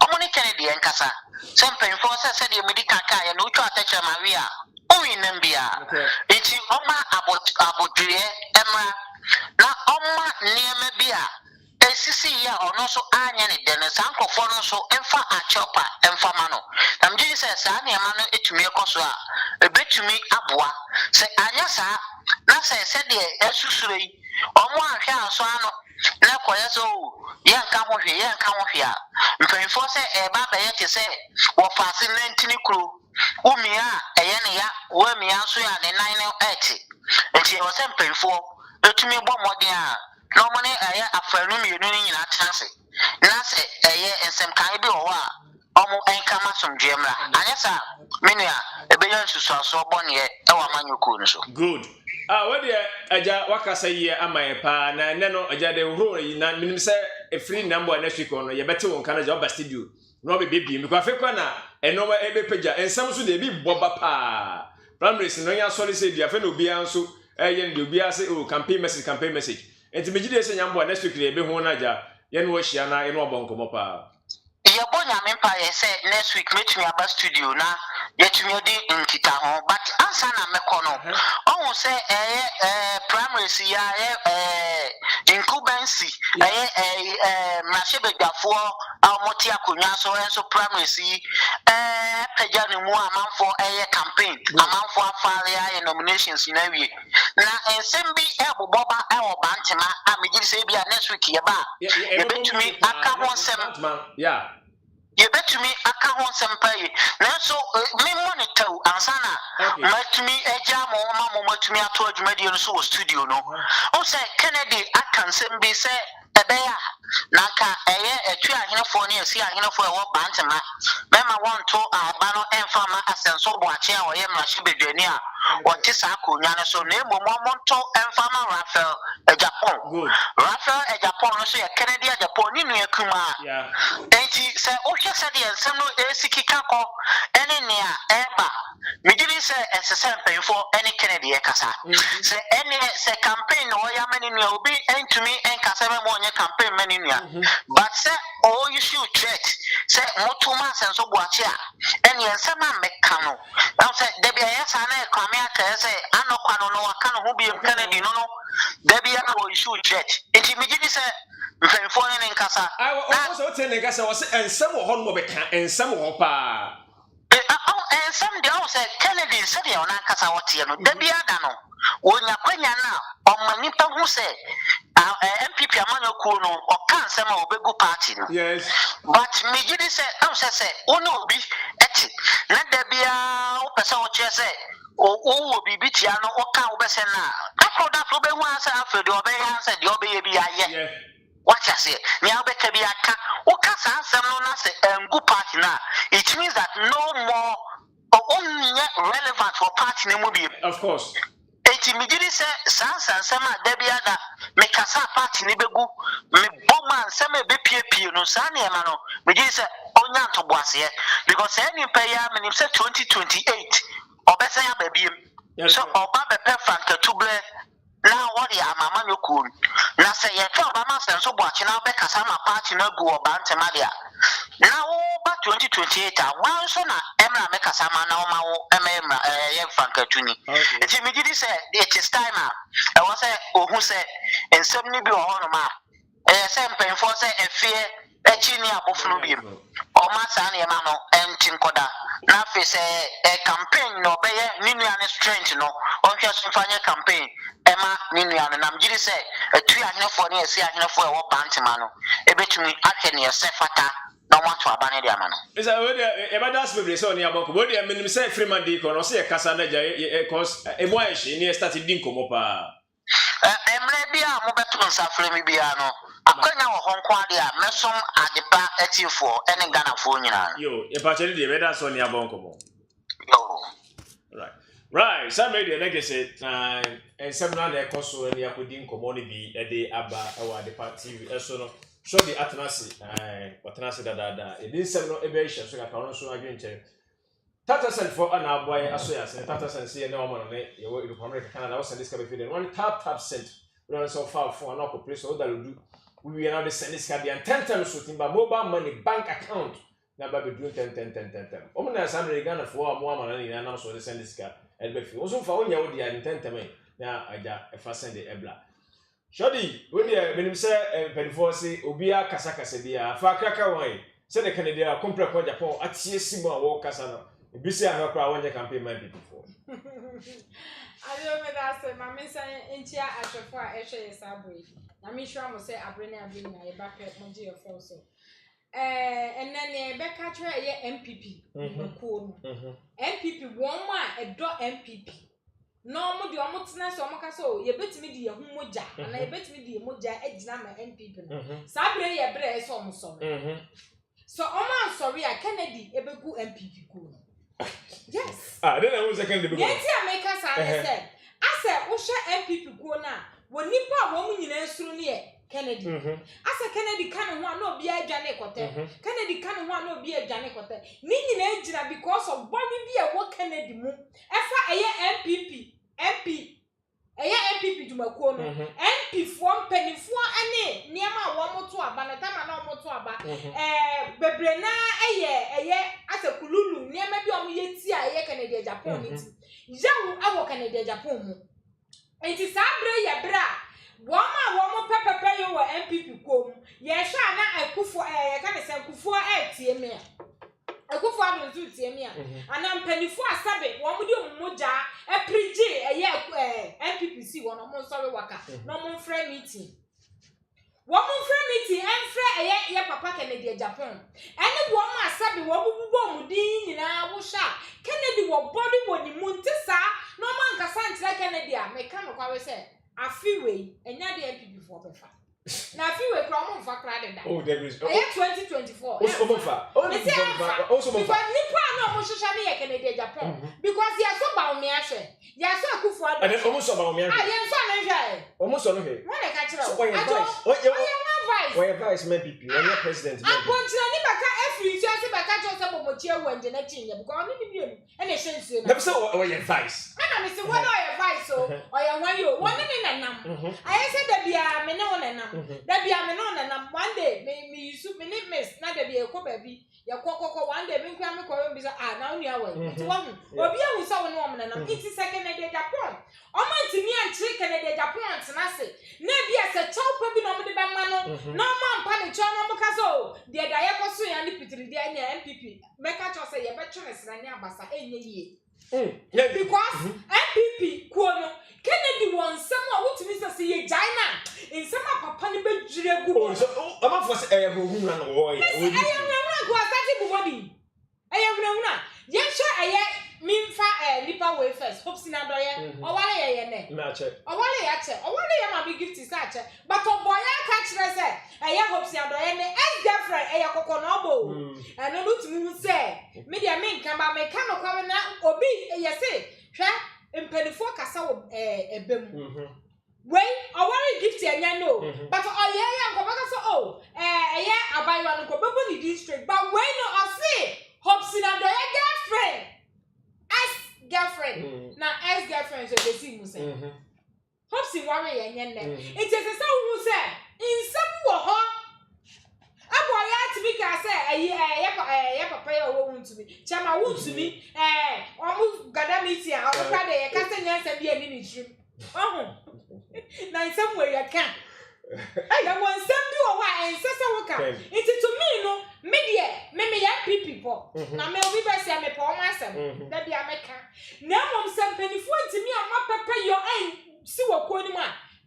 omuni Kennedy enkasa some paying for say the medical car no twa teacher Maria owi nambia eti oma abodue emra na oma niema bia esisi ya ono so anya ne den sankofo no so emfa achopa emfa ma no nam ji se sa niema no etumi ekoso a ebetumi aboa se anya sa na se de esusuro yi omo ahwe aso ano na koye so ye nka ho hwe a mpanfo se eba ba ye te se wo fase nantini kru umia eye ne ya wo mia so ya ne 980 enti wo se mpanfo etumi bo modin a no money eye afanu mienu ni nyina chance na se eye ensem kan bi wo a omo enka masomdwe mra anya sa menua ebeyan susu aso bone e wa manyoko no so good what the aja wakasa ye amaye pa na ne no aja de horo yi na minim se e free number next week on ye bete won kana ja oba studio no be baby mi kwa fe kwa na eno ma ebe peja ensam so de bi boba pa primaries no nya sorry say dia fe no bia nso ye no bia say o campaign message enti megide se nyambo next week de ebe ho na aja ye no hia na ye no obonkomo pa Yabonya mempa ye say next week metumi aba studio na yetumi odi nkita ho but ansa na mekono ohun say primaries ya incumbency mashebegafo amoti akonya so enso primaries peja ne mu amanfo campaign amanfo afare ya nominations na wie na ensem bi eboboba bantema amegiri say bia next week ye ba yebetumi aka ho nsem yeah you bet to me aka ho sempaye na so me monitor ansana matumi ejamo mama matumi ato adwumadi no so studio no o say Kennedy aka nsem bi say ebeya naka etwa ahenefo ne esi ahenefo e wo bantema mema wonto aba no enfama asenso boache a oye mrashi bedwani a wote sa akonya no so na emomonto enfama Rafael Agyapong Agyapong no so ya Kennedy Agyapong ni nu akuma enti say o hwe say de ensem no esikika ko ene ne a eba midiri say esesem penfo ene Kennedy e kasa say ene say campaign no ya mani nu obi entumi enkasa be mo campaign many but say all you should threat say motuma senso boache a ene ensema mekano now say debia yesa na kwame aka say anokwano no aka no ho bi Kennedy no debia all you should threat enti migidi say mfenfo ne nkasa so tell ne nkasa wo say ensem ho no beka ensem ho pa ensem de o say Kennedy say de ona nkasa wote no debia da no wonya kwanya na omanipa hu say NPP amanyoku no okan sem a obegu party no yes but me gidi say am say ono obi eti na da bia o pese o che say o bibi tia no okan o bese na afro be hu ansa afro de obe ansa de obe ye bi aye what you say me abeka bi aka o ka san sem no na say engu party na it means that no more only relevant for party ne mu bi of course eti migiri se sansama debia da me kasa party ni begu me boma nsema be pie no sa na ema no migiri se onya ntoboase because any pay ya me say 2028 obesa ya babiem so oba be perfect tuble na wori amama nyoku na se ye fa oba ma senso boache na be kasa ma party na gu oba ntema dia na wo ba 2028 a wan so na emra me kasa ma na wo ma wo emra ye fankatuni eti me gidi say it is time a wo say ohun say ensem ni bi o hono ma say mpanyinfo say efie echi ni abofunu biem o ma sa na ema no enti nkoda na fe say campaign no beye ninua ne strength no on hwe so fanye campaign ema ninua no nam giri say atu ahenefo ne esi ahenefo e wo bantima no ebetumi ahwe ne se fata na wato abane de amano isa we de e badas bebre so ni abonko we de minim say freeman dey ko no say kasa na ja cause e mo ahye ni start din komo pa emre bia mo beto nsafre mi bia no akwanya wo honko ade a mesom adepa atifo ene Ghanafo nyina yo e pa chele de we da so ni abonko mo yo right some media like say and seminar na ekoso ni akodi nkomo ni bi e de aba e wa adepa TV eso no show the atenase da e din seminar e be hye so ka no so adwenche Tata sent for an aboy asoyas and Tata sent see no man ne ye wo America Canada was this can be one tap sent we don't so far for an oppo place so that do we are now the send this can be 10 times so timba mobile money bank account na ba be do 10 o na san Ghana for mo amana ni na so send this can e be fi o so fa onya wo dia 10 time na aja e fa send e bla Shodi we dey menim say penfo say obi akasa bia fa kraka wan say the Canada compre ko Japan atie simo a wo kasa no Bisi a kra wonye campaign man before. Addo me da say ma me say entia ahwefo a ehwe yesabri. Na me hwa mo say abrene na ye ba pe mo je yefo so. Enene be ka kire ye NPP. Ko no. NPP won ma edo NPP. No mo de omo tena so omo ka so ye betimi de ye hu moja na ye betimi de ye moja agina ma NPP no. Sabre ye bre so omo so. So omo sorry a Kennedy ebegu NPP ko no. Yes. Then I was second the Yes, I make us said. I said, "O share NPP go now. When nipa woman in answer near Kennedy. I said Kennedy can one no be a Janet Cotte. Kennedy can one no be a Janet Cotte. Nini engine because of what we be a work Kennedy move. Efa a NPP, MP. NPP to my corner. NP form penny for any near my one to a banatama no more to a ba. Bebrena as a kululu near maybe on ye tia a Canadian Japan. Young our Canadian Japan. It is Sabre ya bra. One pepper pay your NPP come. Yes, I cook for a kind of send for a TMA. I go for them to TMA. And I'm penny for a sabbath. One with your moja. A pre-J, a year, NPPC, one more sorry waka, no more friend meeting. One more friend meeting, and friend a year, Papa Kennedy, Japan. And the woman said, what would be born in our shop. Kennedy, what body would the Montesa, no man can find like Kennedy, may come of say, a few way, and not the NPP for the fact. Now, if you were from for credit, oh, there is 2024. Also, because Nippon no Canadian Japan because they are so Bawumia. They are so good for and then almost about me. I am so almost on here. when I catch it. So, why advice may be your president? I'm going to Nibaka every year. I catch us about Mochia when the next year because I need and a sense. Never so advice. And I said, what I advise so or I want you one in a number. I said that be a menon and that be a menon and one day me soup me miss not to be a baby. Your cocoa one day bring come and be now near way. It's one or be a woman and it's second day Japan. Oh man to me and chicken at the Japan and I say, maybe as a child probably no the man no man panic John Mocaso, the Diacosu and the Pitri NPP. Make a choice a better than Yabasa any year. Because NPP Kuono Kennedy won someone who to Mr. C. China in some of Papa Nibu. So I'm not for a woman. I am not who are body. I am no. Yes, I mean for Nipa way first. Hopes in Adoya or what I match it. Or what I actually, or what I am a big gift is such. But a boy, I catch myself. I hope see Adoya and different a coconobo. And I look to me say, media men come by me come now or be yes, say, in penny for Casa a bim. Wait, I want to gift you know, but I am so I buy one of district, but when I say, hopes in Adoya girlfriend. Girlfriend, now ex girlfriend, so they see Musa. Hopes in worry and it is a son who said, in some war, a boy to me can say, a papa won't to me, Chama won't to me, almost Gadamisia, or Friday, a casting yes and be an industry. Oh, now somewhere you can. There was somebody or why and Sasa Waka. It's to me, no, media, maybe NPP people. Now, maybe I say, I'm a poor master. That be America. Now, I'm some penny for to me, I'm not prepare your aim. See what Kodima.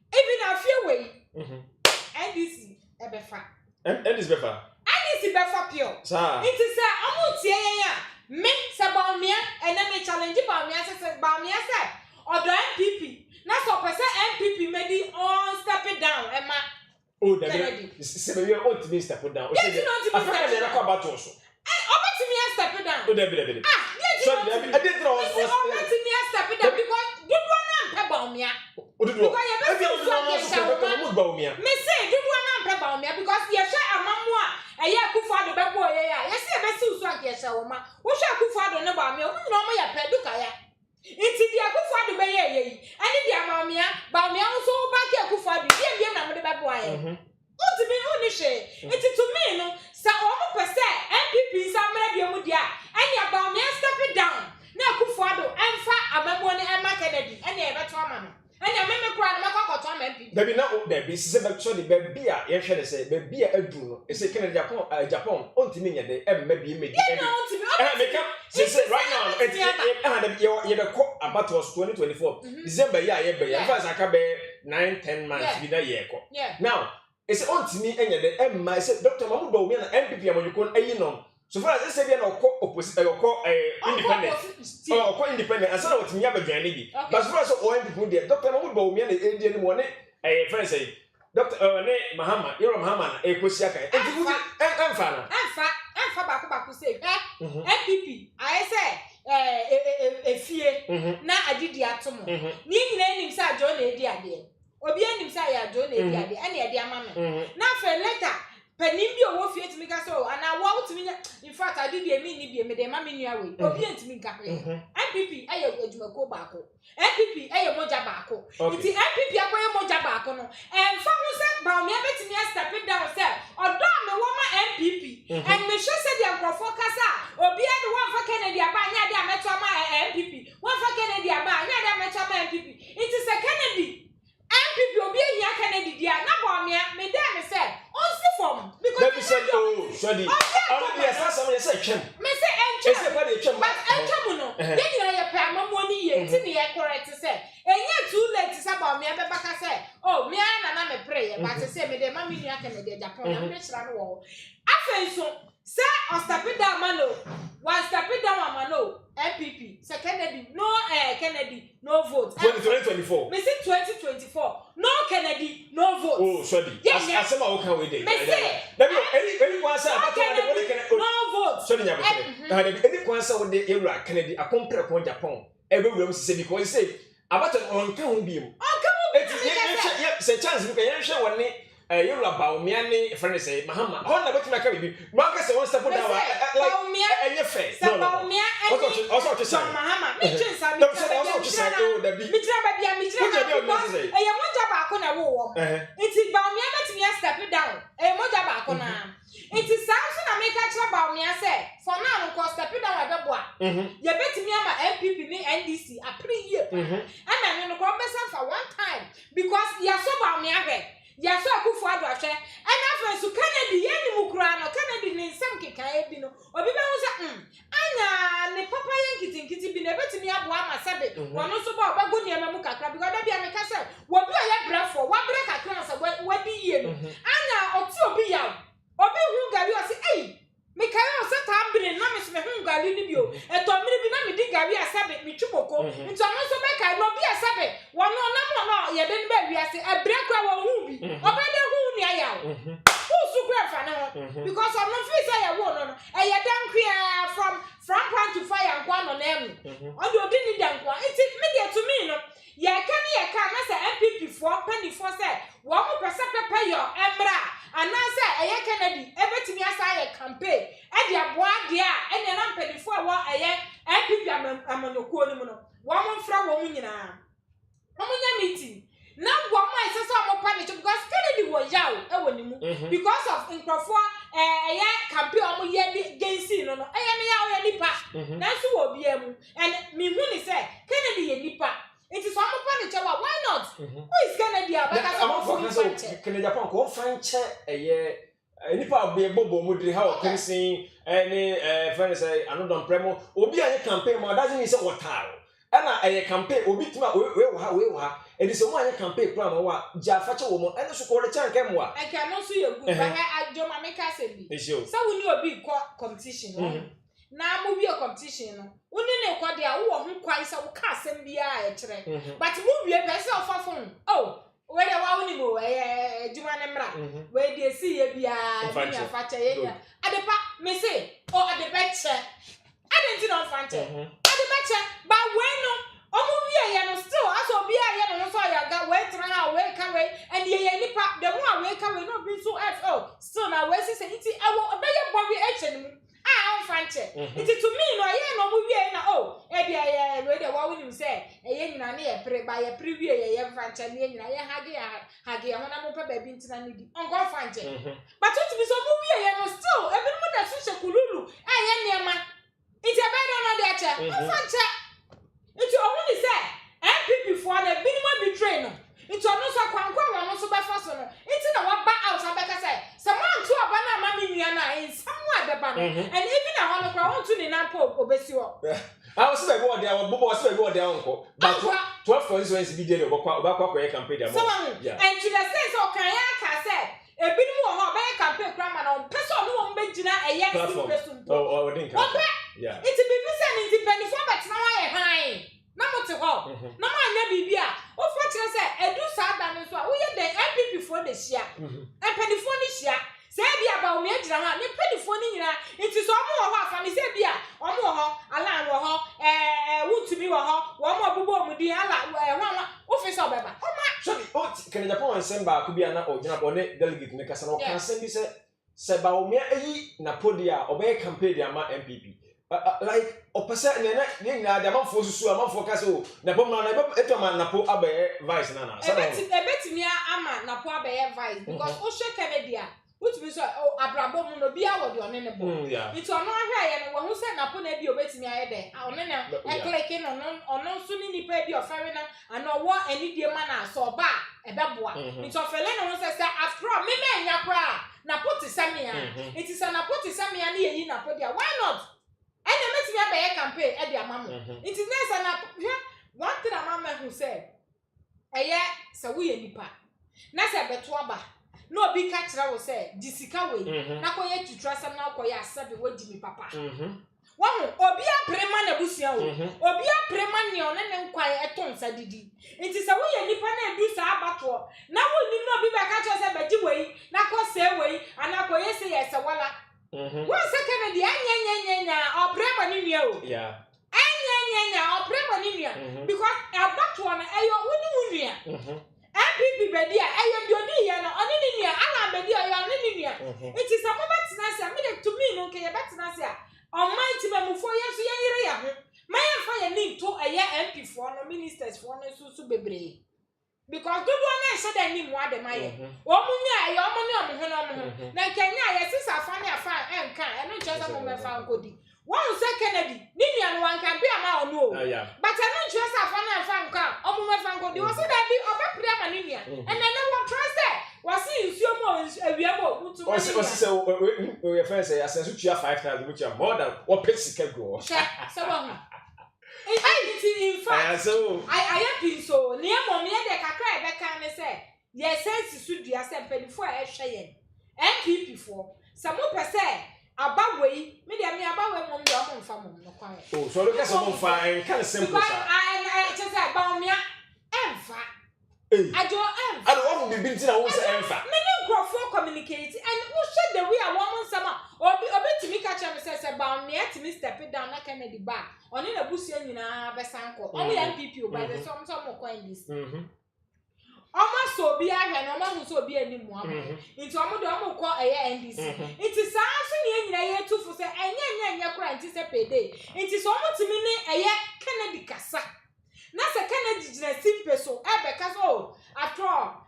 Even a few way. And this is a befa. And this befa. And this is befa pure. It is a Amutia. Me, Bawumia, and then a challenge Bawumia says, Bawumia said, or the NPP. Now, so per se NPP made on step it down, Emma. Oh, that is a very old to me step it down. Yes, you know, to me, about also. Over to me, I step it down. Oh, David. So I did throw over to me, I step it down because you don't know Bawumia. Because you're Bawumia. Me say, you don't know Bawumia because you're sure a mamma. A year could father back boy, yes, I bet you so yes, a woman. What shall could father no Bawumia? We know my pedukaya. It's the Akufadu Bay, and the Bawumia also back here Kufadu, the number bad boy. What to me, only say, it's to me, no, so almost per se, NPP, some Mudia, and your Bawumia step it down. Now Kufadu, and fat a Mamone and my Kennedy, and the Evatomano. And I remember crying about Tom NPP. Baby, not there be actually baby, yes, I say, baby, a do, it's a Canada, Japan, on to me, and maybe made right now, you about was 2024. December, yeah, I can be 9-10 months with a year. Now, it's on to me, and my said, Dr. Mamu Bawumia and NPP, when you call a so far as I say, opposite or independent, or independent, and so what me have a granny. But as far as all people there, Dr. Mamu Bawumia, the Indian one, a friend say, Dr. Mahama, you're Mahama, a Kusiaka, and Fana. And Fabaku say, NPP, I say, a fear, now I did the atom. Ning name inside John Edia, Obian inside John Edia, and Edia Mamma. Now for a letter. Penimbio wo fie timi ka so ana wo timi in fact I did the me ni bi me de ma me nua we obi antimi ka he NPP aye adwumako baako NPP aye moja baako iti NPP akoye moja baako no fa ho se Bawumia betimi step down say odo me wo ma NPP and me hwe se de ankofo kasa obi ade wo fa Kennedy aba nya de ameto ma NPP wo fa Kennedy aba nya de ameto ma NPP iti se Kennedy NPP obi ehia Kennedy dia na Bawumia me dey me say on see form because me say oh sorry yes someone say chem me say enchem say what dey chem but enchem no dey nyina ye pa amamo ni ye ti ne ye correct say enya too late say Bawumia be baka say oh me na me pray but say me dey ma me nua Kennedy Japan na me chira no wo afen so say on step down mano one step down mano NPP say Kennedy no Kennedy no vote 2024 me say 2024 no Kennedy no vote oh sorry as am I can we dey me say anyone say about no vote sorry nya be anyone say we dey ewura Kennedy akompre ko Japan ebewura say because say about on kan ho bi mu say chance we can hwe woni you la Bawumia ni friend say Mahama ho na betima ka bibi maka say one step down Bawumia enye fair Bawumia also to say Mahama me twen sa me also to say oh da bi me tira ba bia e moja baako na wo wo iti Bawumia betimi step down e moja baako na iti sanso na me ka kira Bawumia say for now no step down e beboa ye betimi ama NPP ni NDC apre year and no ko besa for one time because ya so Bawumia hwe ya so akufo ado ahwe and after so Kennedy ye ni mukura no Kennedy ni nsem keka e bi no obi be hu se anya ne papa ye nkitinkiti bi na betimi abo ama sebe wono so ba obago ni emamu kakra because da bia me ka se wo bi oye brefo wa bre kakra se wa di ye no anya oti obi ya obi hu gari o se ei me kayo se ta bire na me se me hu gari ni bi o eto miri bi na me di gari asabe me twuboko nto no so be ka no bi asabe wono na mo no ye de ni ba wi ase ebre kwa wo hu bi obede hu ni aya who su kra fa na ho because of no fit say ye wo no e ye dan kria from point to fire nkwa no na emu o de odi ni dan kwa it media to me no ye ka na say NPP for penny for say wo mo pese pepe yo emra anase eye Kennedy ebetimi asa ye campaign e de aboa de a ene na mpedifo a wo eye NPP amonyokuo ni mu no wo mo mfra wo mu nyina wo mo nya meeting na wo mo ise so mo pa because Kennedy wo yaw e wo ni mu because of inkrofo eye campaign o mo ye gensi no eye ne yaw ye nipa na so wo bia mu and me hu ni say Kennedy ye nipa it is one part of why not? Who is Kennedy? Because so can Japan go fanche nipa be bobo mudri Hawa Koomson friend say another premo obi a campaign mo doesn't mean say water ana a campaign obi tima we ha e dis mo campaign plan mo wa ja fa che wo mo ene so ko le chan kem wa I can also you good but Addo ma make say bi so we need obi competition na mo bi a competition no woni ne kwa dia wo ho kwai say wo ka asem bia e kire but mo wie person of phone oh we dey wa woni mo juma ne mra we dey see ye bia ni afa che ye adepa me say o adepa che adenti no fante adepa che ba we no omo wie ye no still aso bia ye no so ya ga we tra ha we ka we and ye nipa the mo we ka we no be so fo still na we say iti awo be ye bobi e che ni fante iti to me no ye no mo wie na e bia ye we dey wa woni say ye nyina na ye pre ba ye pre wie ye fante ne nyina ye hage ho na mo pa ba bi ntina ni di ongo fante but to be so mo wie ye no still e bi mo da so she kululu ye niema iti be no na de che fante iti o woni say NPP for na bi mo betray no iti ono so kwankwa wo no so be fa so no iti na wa ba out abeka say someone to aba na ma mi nua na in somewhere be ba no and even na hono kwa won to ni na po obesi wo I was say go there bobo was say go there onko but 12 constituency be there obakwa ye campaign there and to the sense o kan ya ka say ebi ni wo ho be campaign kra ma na person no wo be gina eye si oh din ka yeah it be be say ni benefit but na wa ye han na mo te ho na ma anya bibia o fo kire say edu sa da no so wo ye the NPP for the shia e penifo ni shia say bia Bawumia gina ha ni penifo ni nyina nti so mo ho afa ni say bia o mo ho ala wo ho wutumi wo ho wo mo bubo mu din ala wa o fi so beba o ma so can Japan send ba ku bia na o gina bo ne delegate ne kasa no kan send bi say Bawumia eyi na podia obey campaign dia ma NPP like opesa ne na de amanfo susu amanfo ka so na pom na etoma na po abaye vice na na ebetimi ama na po abaye vice because o she Canada which means abrabo mu no bia wo de one ne bo it ono ahwa ye no wo hu se na po na bi obetimi aye de one na e click no ono so ni nipa bi ofere na ana wo anidie ma na so ba e beboa it ofele no se after all me nya kra na po ti samia it is na po ti samia na ye na po dia why not and you met me abaye campaign e dia mama it is nice na one thing mama who said eye se wo ye nipa na se beto aba no obi ka kira wo say disika we na koye tutrasam na koye asabe wodi mi papa wahu obi aprema na busia wo obi aprema ne one ne nkwae eton sa didi nti se wo ye nipa na edu sa abato na wo ni no obi ba ka kira say baji we na ko se we ana koye se ye se wala one second the anya oprema ni nua o yeah anya oprema ni nua because abato na eyo woni nua NPP bedi a eyo bi oni ye no oni ni nua ala bedi o yo oni ni nua it is some betina say me de to me no ke ye betina say on my team amufo ye so ye yire ya ho my fa ye ni to eye MP for no ministers for no so bebre because do na say that ni mu ade maye o mu nya ye o mu ni o mu ho no mu na kenya ye sisa afa ni afa enka e no chese mo me fa nkodi one say Kennedy ni nua no wan kan bi ama onu o but e no chese afa na afa nka o mu me fa nkodi o say that bi o be pre ama ni nua and then no trust it was see nsuo mo awia mo mutu mo o say we first say asensu tua 5,000 which are more than what pay sika go so one in fact I am being so near mommy de kakra e be kan ne say yes sense su dua say penifo a ehwe yen NPP for some pese abawei me de me abawei mom de o mfa mom no kwa oh so look at some fine kind of simple sir I just say Bawumia emfa Addo I don't want to be binti na won say emfa me no grofo communicate and who share the way I want sama obi timi ka cha me say Bawumia timi step down na Kennedy ba oni na busia nyina be sanko o ya NPP o by the some mo coin this Oma so bi ahwe no ma hu so bi animu abo nti omo de omo ko eye NDC nti saa so ne nyina ye tufu se enye kura nti se pede nti so omo timi ne eye Kennedy kasa na se Kennedy jina simple so ebe ka so after all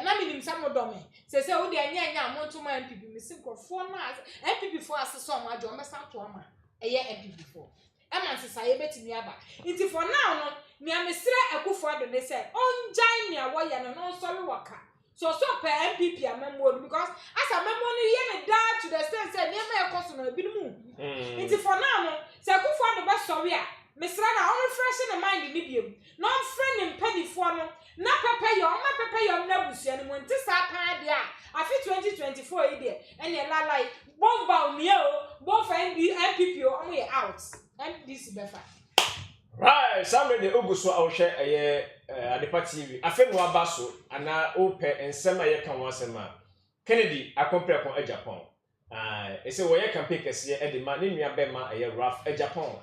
na minim samodome se wo de enye amonto ma NPP mi sinkofo na NPP for aseso omo ajo omo santo ama eye NPP for Eman sisa ye betimi aba nti for now no nia mesre akufo ado ne say onjai nia wo ye no no sorry waka So per NPP a memo because as a memo no ye da to the extent say near my cost no bi mu. Nti for now no say Akufo do be sorry a mesra na on fresh in mind ni biem. No friend mpanifo no na pepe yo na busua no nti sa kan de a afi 2024 e de ene la like bon Bawumia o bon for NPP o am ye out. And this befa. Right, somebody the Oguso Aushe Adepa TV. Afen no abaso ana ope ensema ye kan wasema. Kennedy akompre kon Agyapong. Ese wo ye campaign kese e de ma ne nua bema ye rough Agyapong.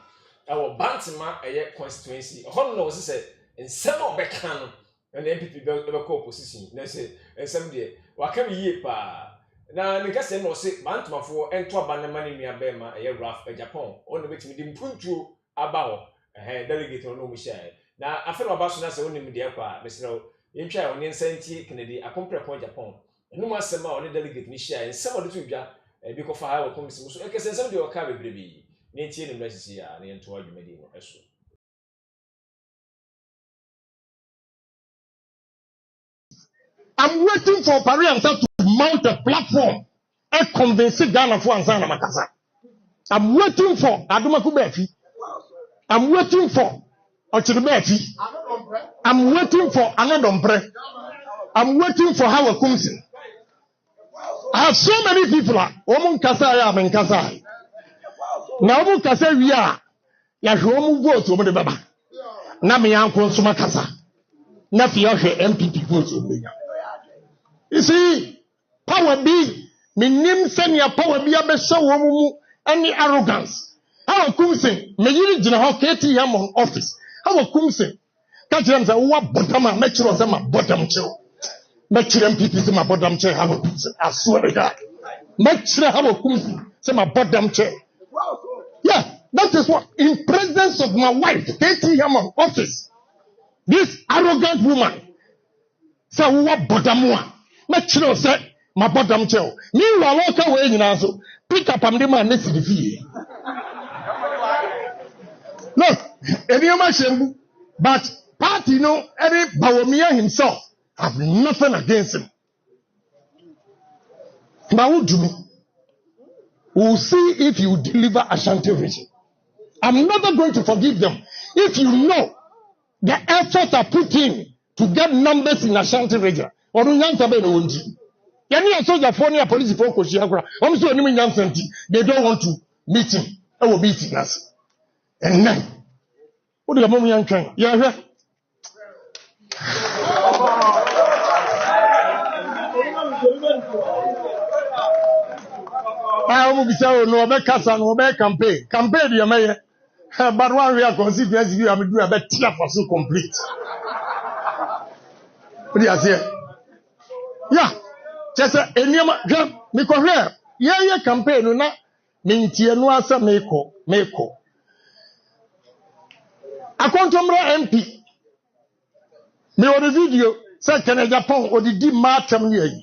Awo Bantima ye constituency. Ho no se ensema obeka no. Na NPP be ko opposition. Na se ensem de wakam yie pa. Na nika se no se Bantimafo ento aba ne ma ne nua bema ye rough Agyapong. Ono betimi di mpuntuo aba ho. Delegate on no share. Now, I feel about so only media qua, Mr. Yincha on Insanity Kennedy, a compare point Japan. No more summer on the delegate ni share, and some of the two because for Hawa Koomson, so I can send some of your carry baby. Nature and message here, and into all you may do. I'm waiting for Parianta to mount a platform and convince Ghana for Ansana Makasa. I'm waiting for Adumakubefi. I'm waiting for Ochiribeti. I'm waiting for Anodombre. I'm waiting for Hawa Koomson. I have so many people. Omun Kasaya, I'm in Kasai. Now, Omun Kasai, we are. Yahomu vote over the Baba. Namian Consuma Kasa. Nafia MPP votes over me. You see, power be, me name send your power be a best show any arrogance. Hawa Koomson, me yiri jina ho KTM on office. Hawa Koomson, catch them say what bottom make sure say my bottom chill. Make sure MPP say my bottom chill. Hawa Koomson, I swear to God. Make sure Hawa Koomson say my bottom chill. Yeah, that is what in presence of my wife KTM on office. This arrogant woman say what bottom one. Make sure say my bottom chill. Meanwhile, okay, we in so pick up am the man next to the fee. No, but party no any Bawumia himself have nothing against him. But what do me? We'll see if you deliver Ashanti region. I'm never going to forgive them. If you know the effort I put in to get numbers in Ashanti region, or they don't want to meet him. I will meet us. And then, what do you want young train? Yeah, I will be saying, no, back casa, no, back campaign. Campaign, you may. But one real constituency, you have to do a better for so complete. What do you say? Yeah, just a name, because here, yeah, campaign, no, Mintia no answer, Meko. Akontomra MP. Me on the video, say Agyapong or the deep matam near you.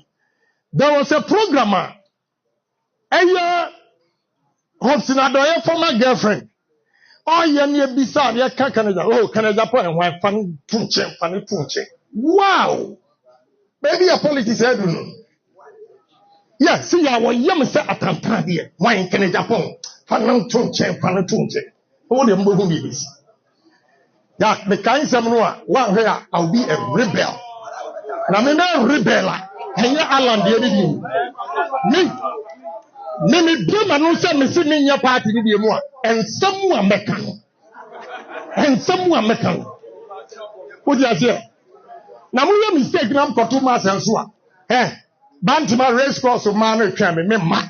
There was a programmer. A year, Hobson Addo, former girlfriend. Oh, yeah, near beside your Canada. Oh, Agyapong and why funny punche. Wow! Maybe a politics, I don't know. Yeah, see, I was young, sir, at Tampadia. Why in Agyapong? Funny tunche. Oh, the movies. Yeah, the kind of someone, one here, I'll be a rebel. Now, me no rebel. And you Alan, the other me do my no say me see me in your party, and someone mekan. What do you say? Now, we have mistake, I'm got 2 months and so. Bantima race course of man, me ma.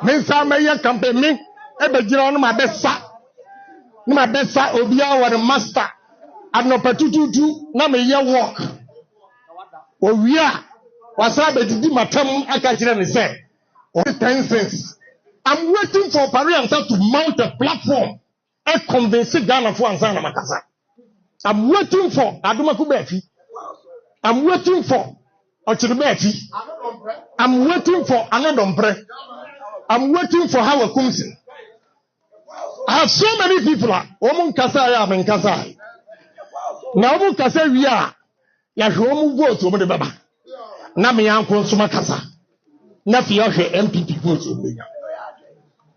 Me say, my campaign, me, ebe jira my best sa. My best Obia or master. I'm not patutu, na me ye walk. Oh, we are. Was I be to my term? I can't hear me say. Oh, 10 cents. I'm waiting for Parianta to mount a platform and convince Ghana for Ansana Makasa. I'm waiting for Adumakubefi. I'm waiting for Ochiribeti. I'm waiting for Anodombre. I'm waiting for Hawa Koomson. I have so many people. Omun Kasaya, I'm in Kasai. Now, Omun Kasai, we are. ya hwe omu vote omu de baba na me yanko nsoma kasa na fi hwe NPP vote omu ya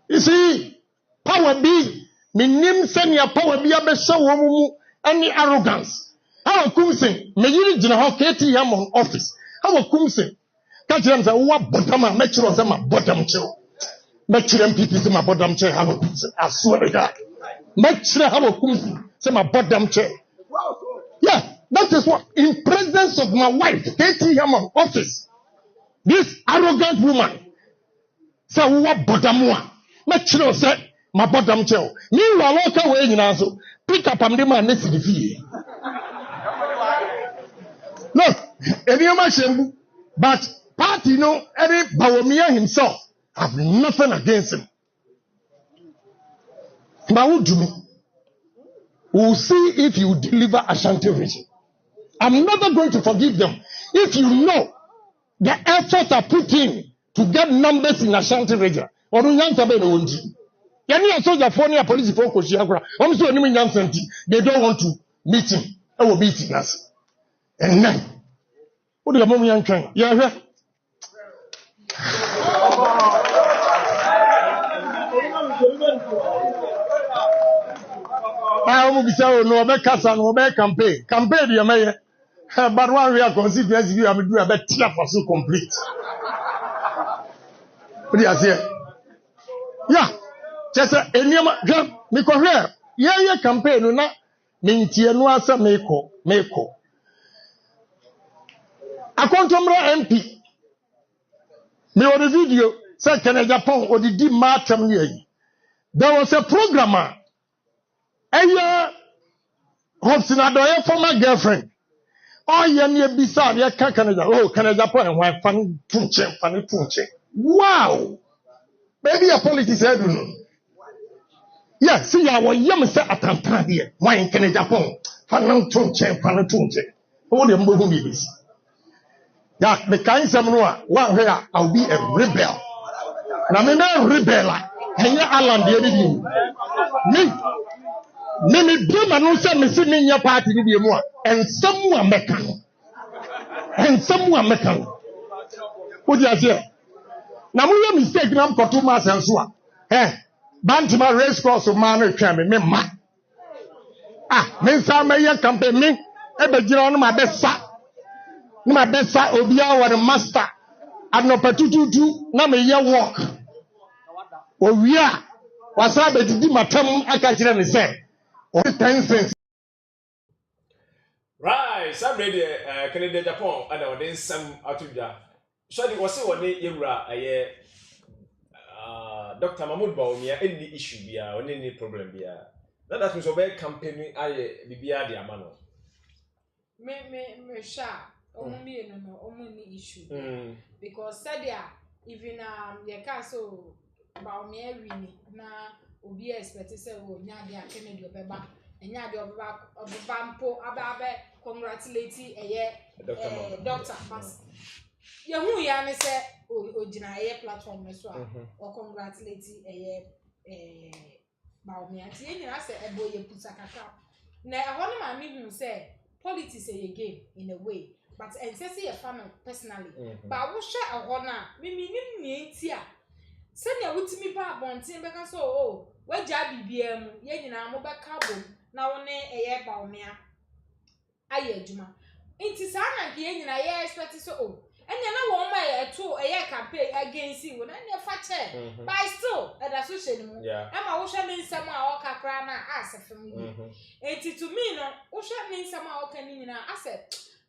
you see power be minim senior power be abehye wo mu any arrogance Hawa Koomson me yiri gina ho KT Hammond office Hawa Koomson ka jira mza wa bodam a me kiro se ma bodam kiro me kire MPP se ma bodam kiro Hawa Koomson aso be ga me kire Hawa Koomson se ma bodam kiro yeah that is what in presence of my wife KT Hammond office this arrogant woman say wa bodam a me kire se ma bodam kiro meanwhile waka we nyina so pick up am de man na sidifie look, but party any Bawumia himself have nothing against him. But what do me? We'll see if you deliver Ashanti region. I'm never going to forgive them. If you know the efforts are put in to get numbers in Ashanti region, or they don't want to meet him. I will meet him. And now, what do you want young train? Yeah, I will be saying no back casa, no back campaign. Campaign, you may, but one real constituency you have to do a better for so complete. What do you say? Yeah, just a name, because here, yeah, campaign, no, not Mintia no answer, Meko. Akontomra MP me on the video say Agyapong or the di matam here. There was a programmer Hobson Addo former girlfriend oh ye near beside ya Canada oh Agyapong and why fan tunche wow maybe a politics I don't know yeah see ya was yam say atanta here why in Agyapong fan tunche oh the mbogu bibis. Yeah, the kind of one where I'll be a rebel. Now, I'm a rebel. Hang Alan, the me do man who said me see me in your party, and someone mekan. What do you say? Now, we are mistaken. I'm for 2 months and so on. Bantima race course of man, me ma. Me some may campaign me, ever on my best son. My best obia wa the master anopetututu na me ye work owia wasa betidi matam aka kire ne say o 10 cents right sabre de Canada Japan and o den sam atudwa so de wo se wo ne yewura aye Dr. Mahmoud Bawumia any issue bia or any problem bia that means o be campaign aye bibia de amano me sha no issue because said even your castle Bawumia wini na obi expect say wo nya de Kennedy obeba enya de obeba mpo ababe congratulate doctor pass ye hu ya ne say ogina platform so o congratulate Bawumia ti enyina say eboye puta kaka na ehonu ma mi hu say politics a game in a way but and say your family personally but wo share a hona me nim nie ntia se na wutimi ba bonten beka so oh waja bibia mu ye nyina mo beka bom na wo ne Bawumia aye adwuma nti sa na nke ye nyina ye expect so oh enya na wo ma to campaign against you na ne fa che but still at association mu ama wo hwe me nsam a wo kakra na asefem yi enti to me no wo hwe me nsam a wo kan nyina asef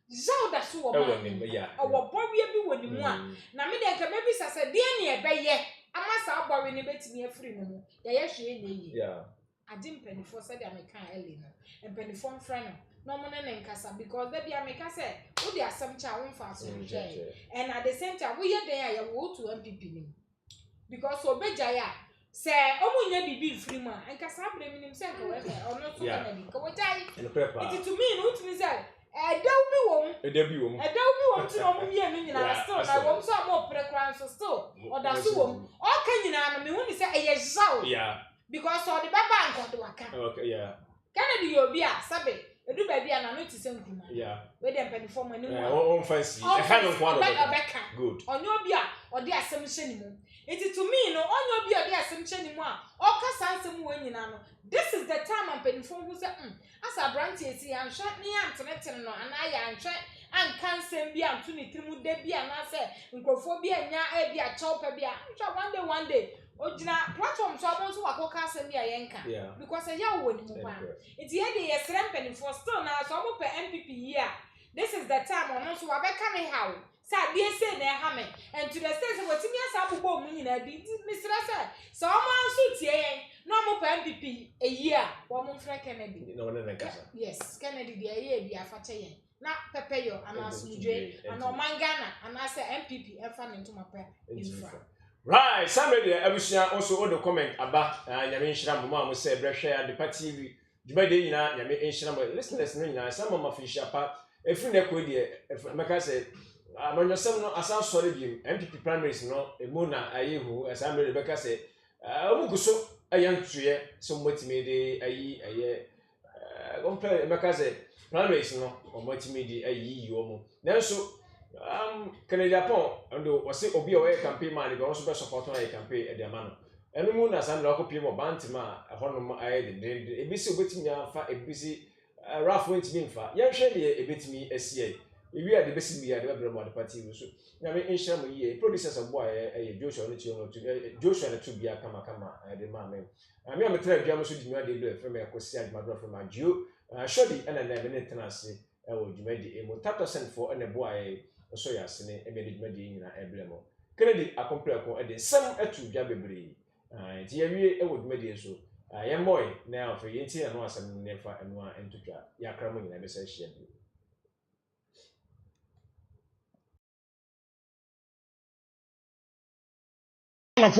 Zao da so wo wo bobia bi woni mu a na me de nka mebi sase de ne ebeye amasa abore ne betimi afiri ne mu ya ye hwe ne yi adim penifo said American early no penifo mfra no mo ne nkasa because they be America say wo de asem cha wo mfa so je and at the same time we ye den ya wo to NPP ni because obeja ya se omunya bibi mfiri mu a nkasa abre minim se nka we ono so na bi ko wajai it to me no to me say Edabi wom ti no mo mie no nyina still na wom so am prekran so still oda so wom o ka nyina no me hu ni say eye zaw because all the baba nkodo waka okay yeah Kennedy obi a sabe edu baby ana no ti sen kuma yeah we dey penifo mo ni on fancy e ka no kwa no good onyo bi a odi asem hye ni mu it to me no onyo bi odi asem hye ni mu a o ka sansem wo nyina no this is the time am penifo hu say asa branch esi anhwe ne antenetene no ana ya anhwe an kansem bi anto ne trimu de bi ana say nkrofo bi anya e bi a chopper bi a one day ojina platform so abon so wakoka asem bi a yenka because ya wo ni mu ba it ye dey yesrem penifo still na so mo pe NPP here this is the time on so wabeka me how say dey say na ha me and to the stage what me asa abubo mu nyina bi misra say so mo anso tie yen no mo pe NPP a year wo mo frɛ Kennedy no na kasa yes Kennedy dey year bi afache yen na pepeyo ana sumdwe ana mangana ana say NPP e fa ne ntoma pa infra right somebody abusia also all the comment aba nyame nhira mo ma say brehwe ya the party bi dibade nyina nyame nhira mo listeners no nyina some ma fi shapa efri na ko die meka say amanyosem no asan sori bi MPP primaries no emu na ayehu assembly beka say omuguso ayantuye so motime de ayi compare meka say primaries no omotime de ayi yomo nanso Agyapong ndo wase obi o campaign man be also be support on campaign e de ma no enu mu na assembly akopie mo bantima honom aye de ebisi obetimi afa ebisi raf wentimi mfa ye hwe de ebetimi asie ewi a de besi bi a de bebre mo de party so nyame enhia mo ye producers of boy Joshua no tio Joshua na tubia kama de ma me ami am tra adwa mo so di nwa de do efem ekosi adwado from agio shodi na na be ne tenase e wo dwumadi emo 30% for na boy so ya sene e be dwumadi nyina eblemo Kennedy akompre ko e de sam atu dwa bebre ti ya wie e wo dwumadi so ye moy na afa ye nti na asam ne fa eno a entutwa ya kra mo nyina be sa hia bi I'm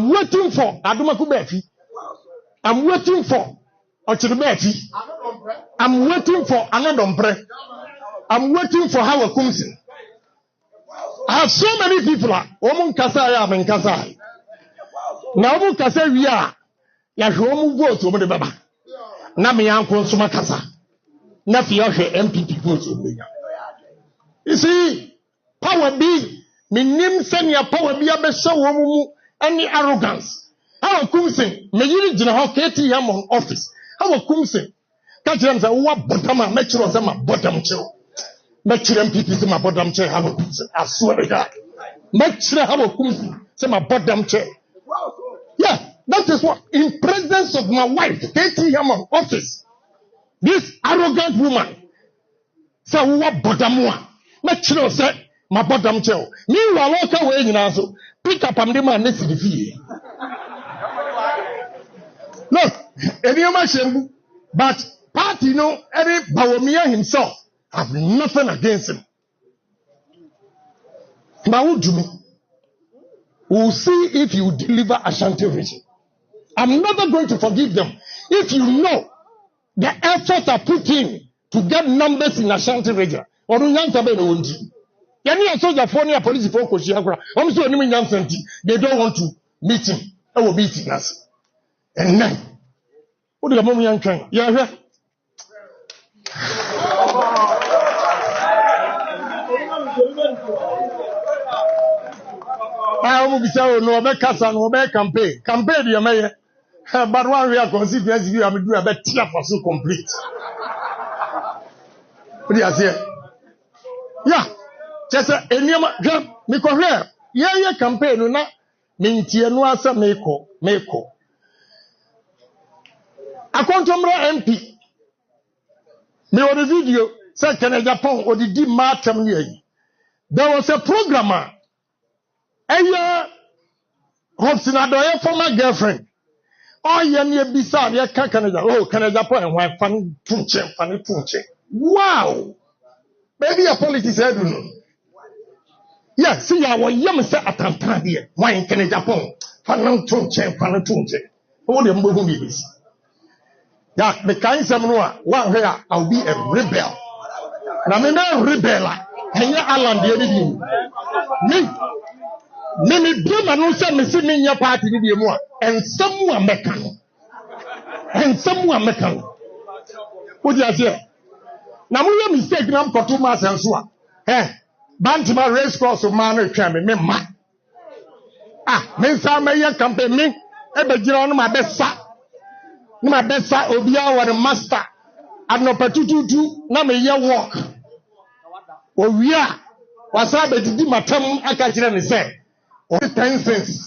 waiting for Adumaku Befi. I'm waiting for Ochiribefi. I'm waiting for Anadombre. I'm waiting for Hawa Koomson. I have so many people. Omun Kasaya and Kasai. Now Omun Kasai we are. Ya Omu vote over the Baba. Nami Uncle Sumakasa. Nafioshe MPP vote over. You see, power be. Minim senior power be a besho womu. Any arrogance. Hawa Koomson, me yiri jina ho KT on office. Hawa Koomson, catch them say what bottom, make sure say my bottom chill. Make sure MPP say my bottom chair. Hawa Koomson, I swear to God. Make sure Hawa Koomson say my bottom chair. Yeah, that is what in presence of my wife, KT on office. This arrogant woman say what bottom one. Make sure say my bottom chair. Meanwhile, walk away in also. Pick up and demand next to the fee. Look, any but party no any Bawumia himself have nothing against him. But what do you mean? We'll see if you deliver Ashanti region. I'm never going to forgive them. If you know the effort I put in to get numbers in Ashanti region, or Any soldier for near police for Koshiakra. I'm so many they don't want to meet him. I will meet him. And now, what do you mean? Young train? Yeah, I will be saying no make casa no make campaign. Campaign the mayor. But one we are considering you have to do a better for so complete. What do you say? Yeah. Just enema me ko hwe ye campaign na mentie no asa meko akontomra MP me on the video say Agyapong odidi matam ne yi there was a programmer eya Hobson Addo former girlfriend ye ne bisa ye ka Agyapong en wan fan tunche wow baby your politics I don't know. Yeah, see, I was young, sir, at Tantadia. Why can Agyapong? Fanang Tunche. All the movies. Yeah, the kind of someone, one here, I'll be a rebel. And I'm a rebel. And you're Alan, the other me, Brim and also missing in your party, and someone mechan. What do you say? Now we are mistake now for 2 months and so on. Bantima race course of man me ma. Me sa me ya campaign me e be jira on my best sa. No my best sa obia wa the master. And no patututu na me ya work. O wi a wasa be didi matam aka jira ne say. O 10 cents.